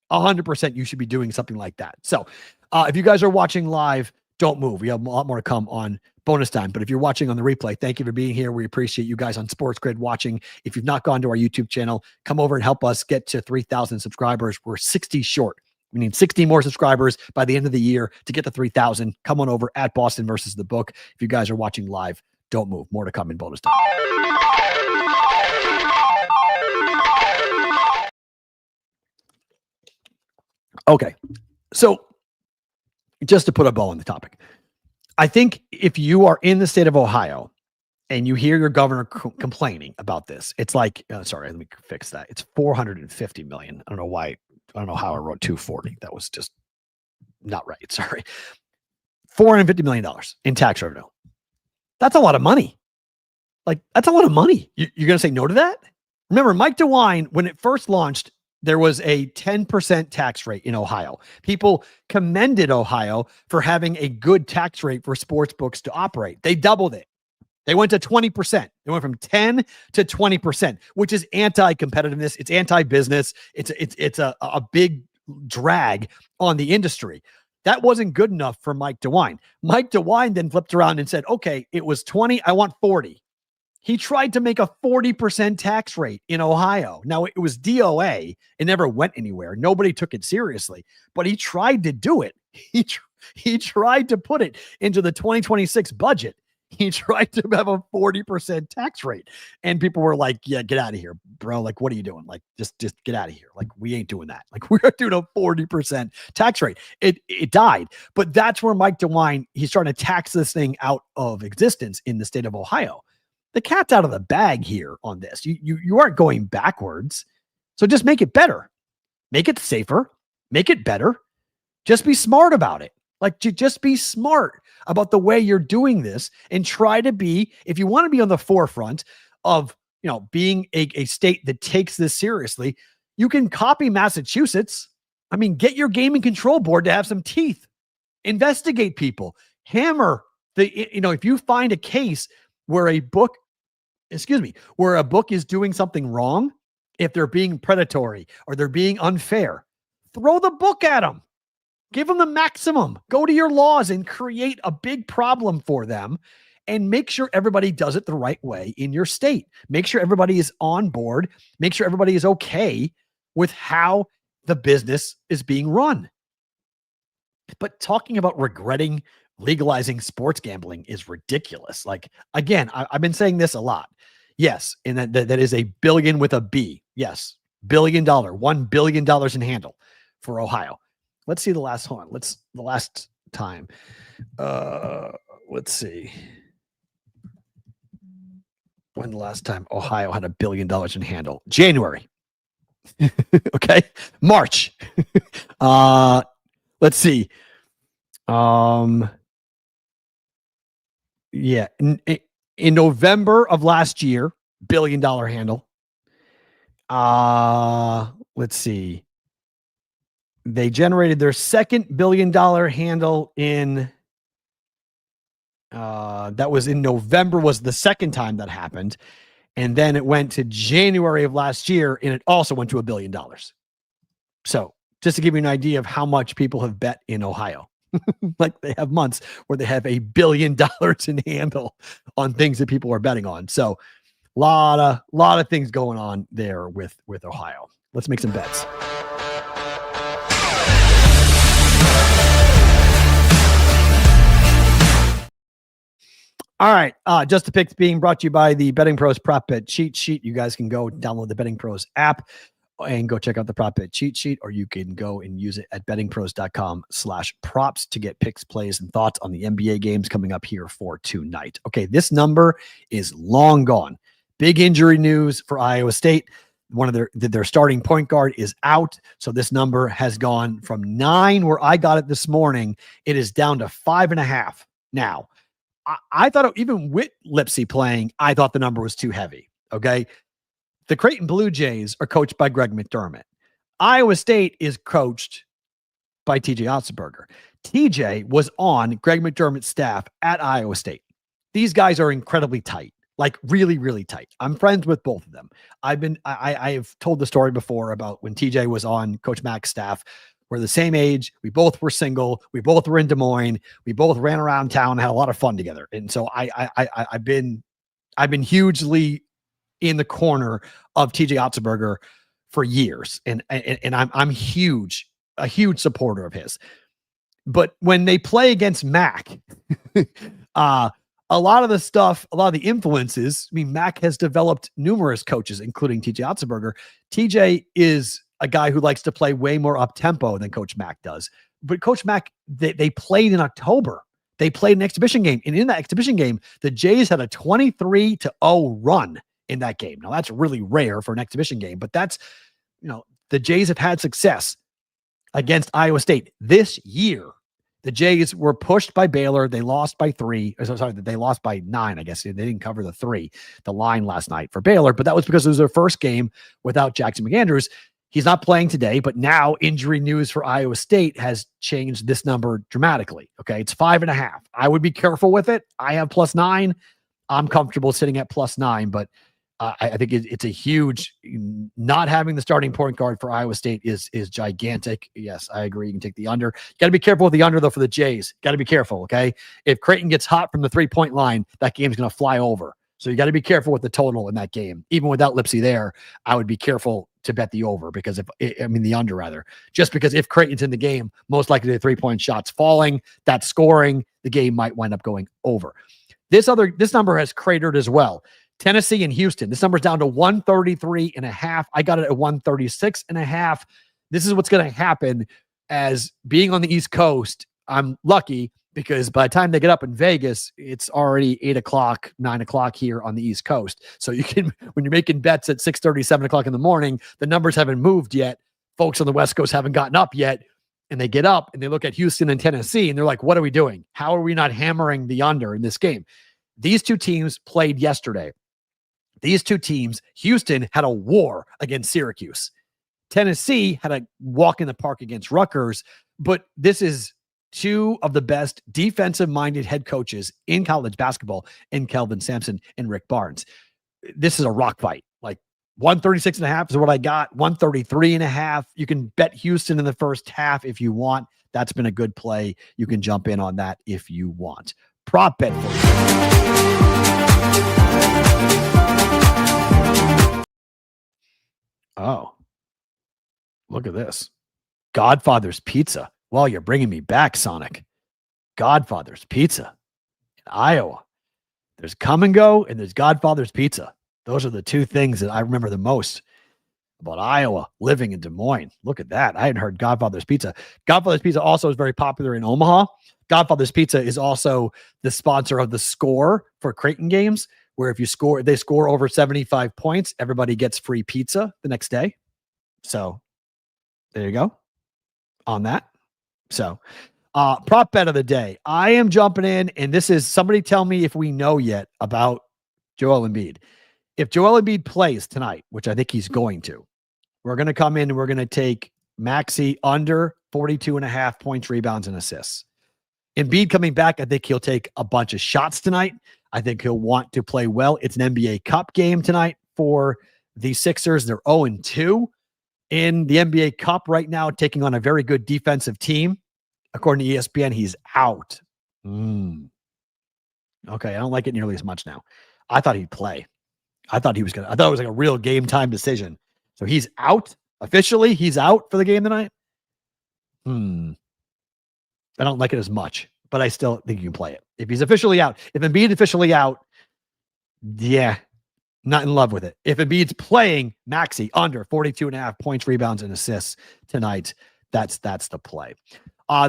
Speaker 1: 100% you should be doing something like that. So if you guys are watching live, don't move. We have a lot more to come on bonus time. But if you're watching on the replay, thank you for being here. We appreciate you guys on Sports Grid watching. If you've not gone to our YouTube channel, come over and help us get to 3,000 subscribers. We're 60 short. We need 60 more subscribers by the end of the year to get to 3,000. Come on over at Boston versus the book. If you guys are watching live, don't move. More to come in bonus time. Okay. So just to put a bow on the topic, I think if you are in the state of Ohio and you hear your governor complaining about this, it's like, sorry, let me fix that. It's 450 million. I don't know why. I don't know how I wrote 240. That was just not right. Sorry. $450 million in tax revenue. That's a lot of money. Like, that's a lot of money. You're going to say no to that? Remember, Mike DeWine, when it first launched, there was a 10% tax rate in Ohio. People commended Ohio for having a good tax rate for sports books to operate. They doubled it. They went to 20%. They went from 10 to 20%, which is anti-competitiveness. It's anti-business. It's a big drag on the industry. That wasn't good enough for Mike DeWine. Mike DeWine then flipped around and said, okay, it was 20. I want 40. He tried to make a 40% tax rate in Ohio. Now, it was DOA. It never went anywhere. Nobody took it seriously, but he tried to do it. He tried to put it into the 2026 budget. He tried to have a 40% tax rate. And people were like, yeah, get out of here, bro. Like, what are you doing? Like, just get out of here. Like, we ain't doing that. Like, we're doing a 40% tax rate. It died. But that's where Mike DeWine, he's trying to tax this thing out of existence in the state of Ohio. The cat's out of the bag here on this. You aren't going backwards. So just make it better. Make it safer. Make it better. Just be smart about it. Like, just be smart about the way you're doing this and try to be, if you want to be on the forefront of, being a state that takes this seriously, you can copy Massachusetts. I mean, get your gaming control board to have some teeth. Investigate people. Hammer if you find a case where a book is doing something wrong, if they're being predatory or they're being unfair, throw the book at them. Give them the maximum. Go to your laws and create a big problem for them and make sure everybody does it the right way in your state. Make sure everybody is on board. Make sure everybody is okay with how the business is being run. But talking about regretting legalizing sports gambling is ridiculous. Like, again, I've been saying this a lot. Yes, and that is a billion with a B. Yes, $1 billion, $1 billion in handle for Ohio. Let's see the last one. The last time. Let's see. When the last time Ohio had $1 billion in handle? January. Okay. March. Let's see. Yeah. In November of last year, $1 billion handle. Let's see. They generated their second $1 billion handle in that was in November, was the second time that happened. And then it went to January of last year, and it also went to $1 billion. So just to give you an idea of how much people have bet in Ohio. Like, they have months where they have $1 billion in handle on things that people are betting on. So lot of things going on there with Ohio. Let's make some bets. All right. Just the picks being brought to you by the Betting Pros Prop Bet Cheat Sheet. You guys can go download the Betting Pros app and go check out the Prop Bet Cheat Sheet, or you can go and use it at bettingpros.com/props to get picks, plays, and thoughts on the NBA games coming up here for tonight. Okay, this number is long gone. Big injury news for Iowa State. One of their starting point guard is out. So this number has gone from 9, where I got it this morning. It is down to 5.5 now. I thought, even with Lipsy playing, I thought the number was too heavy. Okay. The Creighton Blue Jays are coached by Greg McDermott. Iowa State is coached by TJ Otzelberger. TJ was on Greg McDermott's staff at Iowa State. These guys are incredibly tight, like really, really tight. I'm friends with both of them. I have told the story before about when TJ was on Coach Mack's staff. We're the same age. We both were single. We both were in Des Moines. We both ran around town, had a lot of fun together. And so I've been hugely in the corner of TJ Otzelberger for years. And I'm a huge supporter of his. But when they play against Mac, a lot of the stuff, a lot of the influences, I mean, Mac has developed numerous coaches, including TJ Otzelberger. TJ is a guy who likes to play way more up-tempo than Coach Mac does. But Coach Mac, they played in October. They played an exhibition game. And in that exhibition game, the Jays had a 23-0 run in that game. Now, that's really rare for an exhibition game, but that's, the Jays have had success against Iowa State this year. The Jays were pushed by Baylor. They lost by 3. Sorry, they lost by 9, I guess. They didn't cover the 3, the line last night for Baylor, but that was because it was their first game without Jackson McAndrews. He's not playing today, but now injury news for Iowa State has changed this number dramatically. Okay, it's 5.5. I would be careful with it. I have +9. I'm comfortable sitting at +9, but I think it's a huge, not having the starting point guard for Iowa State is gigantic. Yes, I agree. You can take the under. You got to be careful with the under, though, for the Jays. Got to be careful, okay? If Creighton gets hot from the 3-point line, that game's going to fly over. So you got to be careful with the total in that game. Even without Lipsy there, I would be careful to bet the over the under rather. Just because if Creighton's in the game, most likely the 3-point shot's falling, that's scoring, the game might wind up going over. This number has cratered as well. Tennessee and Houston. This number's down to 133.5. I got it at 136.5. This is what's going to happen as being on the East Coast. I'm lucky because by the time they get up in Vegas, it's already 8:00, 9:00 here on the East Coast. So you can, when you're making bets at 6:30, 7:00 in the morning, the numbers haven't moved yet. Folks on the West Coast haven't gotten up yet. And they get up and they look at Houston and Tennessee and they're like, what are we doing? How are we not hammering the under in this game? These two teams played yesterday. These two teams, Houston had a war against Syracuse. Tennessee had a walk in the park against Rutgers, but this is two of the best defensive-minded head coaches in college basketball in Kelvin Sampson and Rick Barnes. This is a rock fight. Like 136.5 is what I got, 133.5. You can bet Houston in the first half if you want. That's been a good play. You can jump in on that if you want. Prop bet for you. Oh, look at this. Godfather's Pizza. Well, you're bringing me back, Sonic. Godfather's Pizza in Iowa. There's Come and Go and there's Godfather's Pizza. Those are the two things that I remember the most about Iowa, living in Des Moines. Look at that. I hadn't heard Godfather's Pizza. Godfather's Pizza also is very popular in Omaha. Godfather's Pizza is also the sponsor of the Score for Creighton games, where if they score over 75 points, everybody gets free pizza the next day. So there you go on that. So prop bet of the day. I am jumping in, and this is, somebody tell me if we know yet about Joel Embiid. If Joel Embiid plays tonight, which I think he's going to, we're going to come in and we're going to take Maxey under 42.5 points, rebounds, and assists. Embiid coming back, I think he'll take a bunch of shots tonight. I think he'll want to play well. It's an NBA Cup game tonight for the Sixers. They're 0-2 in the NBA Cup right now, taking on a very good defensive team. According to ESPN, he's out. Okay, I don't like it nearly as much now. I thought he'd play. I thought it was like a real game time decision. So he's out officially. He's out for the game tonight. I don't like it as much, but I still think you can play it. If he's officially out, if Embiid officially out, yeah, not in love with it. If Embiid's playing, Maxey under 42.5 points, rebounds, and assists tonight, that's the play.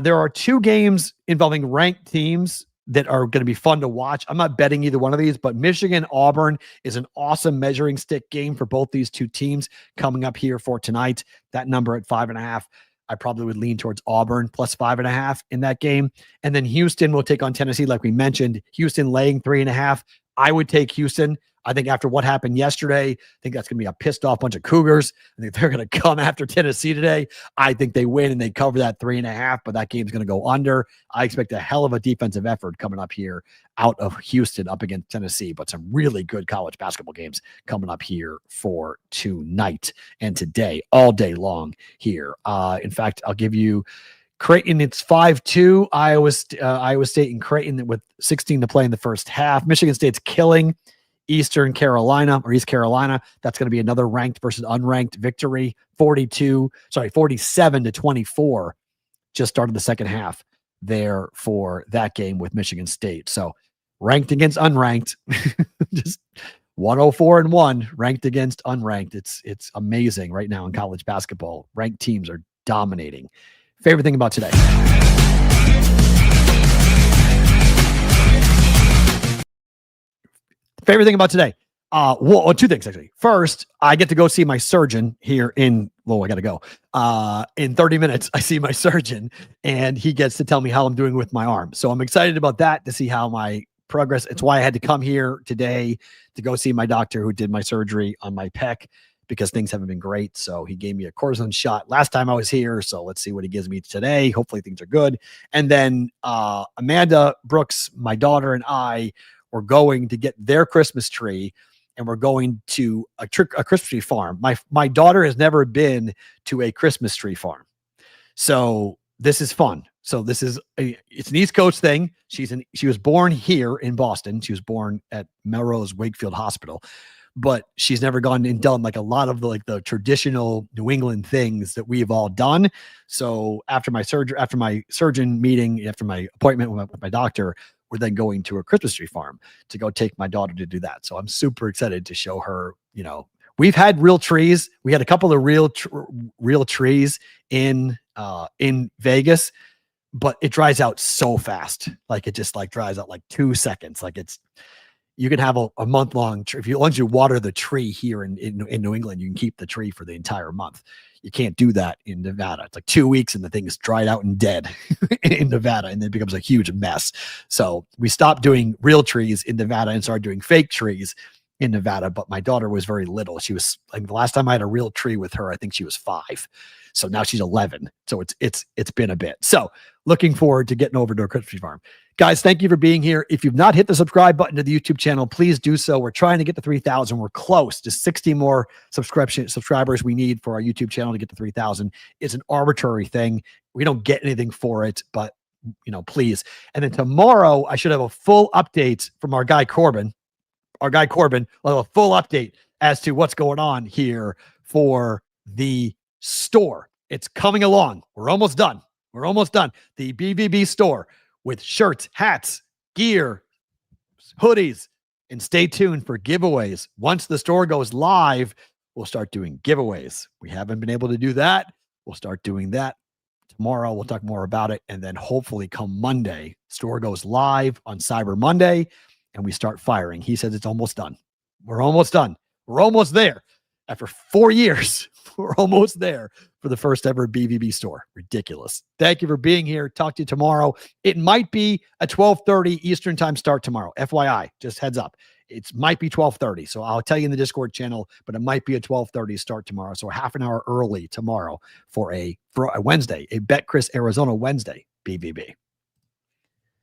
Speaker 1: There are two games involving ranked teams that are going to be fun to watch. I'm not betting either one of these, but Michigan-Auburn is an awesome measuring stick game for both these two teams coming up here for tonight. That number at 5.5. I probably would lean towards Auburn plus 5.5 in that game. And then Houston will take on Tennessee, like we mentioned. Houston laying 3.5. I would take Houston. I think after what happened yesterday, I think that's going to be a pissed off bunch of Cougars. I think they're going to come after Tennessee today. I think they win and they cover that 3.5, but that game's going to go under. I expect a hell of a defensive effort coming up here out of Houston up against Tennessee, but some really good college basketball games coming up here for tonight and today, all day long here. In fact, I'll give you Creighton, it's 5-2. Iowa State and Creighton with 16 to play in the first half. Michigan State's killing East Carolina. That's going to be another ranked versus unranked victory. 47-24. Just started the second half there for that game with Michigan State. So ranked against unranked, just 104-1, ranked against unranked. It's amazing right now in college basketball. Ranked teams are dominating. Favorite thing about today? Favorite thing about today? Well, two things actually. First, I get to go see my surgeon here I got to go. In 30 minutes, I see my surgeon and he gets to tell me how I'm doing with my arm. So I'm excited about that, to see how my progress. It's why I had to come here today to go see my doctor who did my surgery on my pec, because things haven't been great. So he gave me a cortisone shot last time I was here. So let's see what he gives me today. Hopefully things are good. And then Amanda Brooks, my daughter, and I were going to get their Christmas tree, and we're going to a Christmas tree farm. My daughter has never been to a Christmas tree farm. So this is fun. So it's an East Coast thing. She was born here in Boston. She was born at Melrose Wakefield Hospital, but she's never gone and done like a lot of the traditional New England things that we've all done. So after my surgeon meeting, after my appointment with my doctor, we're then going to a Christmas tree farm to go take my daughter to do that. So I'm super excited to show her, we've had real trees. We had a couple of real trees in Vegas, but it dries out so fast. Like it just dries out 2 seconds. You can have a month-long tree. As long as you water the tree here in New England, you can keep the tree for the entire month. You can't do that in Nevada. It's 2 weeks and the thing is dried out and dead in Nevada, and then it becomes a huge mess. So we stopped doing real trees in Nevada and started doing fake trees in Nevada. But my daughter was very little. She was the last time I had a real tree with her, I think she was 5. So now she's 11. So it's been a bit. So looking forward to getting over to a Christmas tree farm. Guys, thank you for being here. If you've not hit the subscribe button to the YouTube channel, please do so. We're trying to get to 3,000. We're close. Just 60 more subscribers we need for our YouTube channel to get to 3,000. It's an arbitrary thing. We don't get anything for it, but please. And then tomorrow, I should have a full update from our guy Corbin. Will have a full update as to what's going on here for the store. It's coming along. We're almost done. The BVB store with shirts, hats, gear, hoodies, and stay tuned for giveaways. Once the store goes live, we'll start doing giveaways. We haven't been able to do that. We'll start doing that tomorrow. We'll talk more about it. And then hopefully come Monday, store goes live on Cyber Monday and we start firing. He says it's almost done. We're almost done. We're almost there. After 4 years, we're almost there for the first ever BVB store. Ridiculous. Thank you for being here. Talk to you tomorrow. It might be a 12:30 Eastern time start tomorrow. FYI, just heads up. It might be 12:30. So I'll tell you in the Discord channel, but it might be a 12:30 start tomorrow. So half an hour early tomorrow for a Wednesday, a Bet Chris Arizona Wednesday BVB.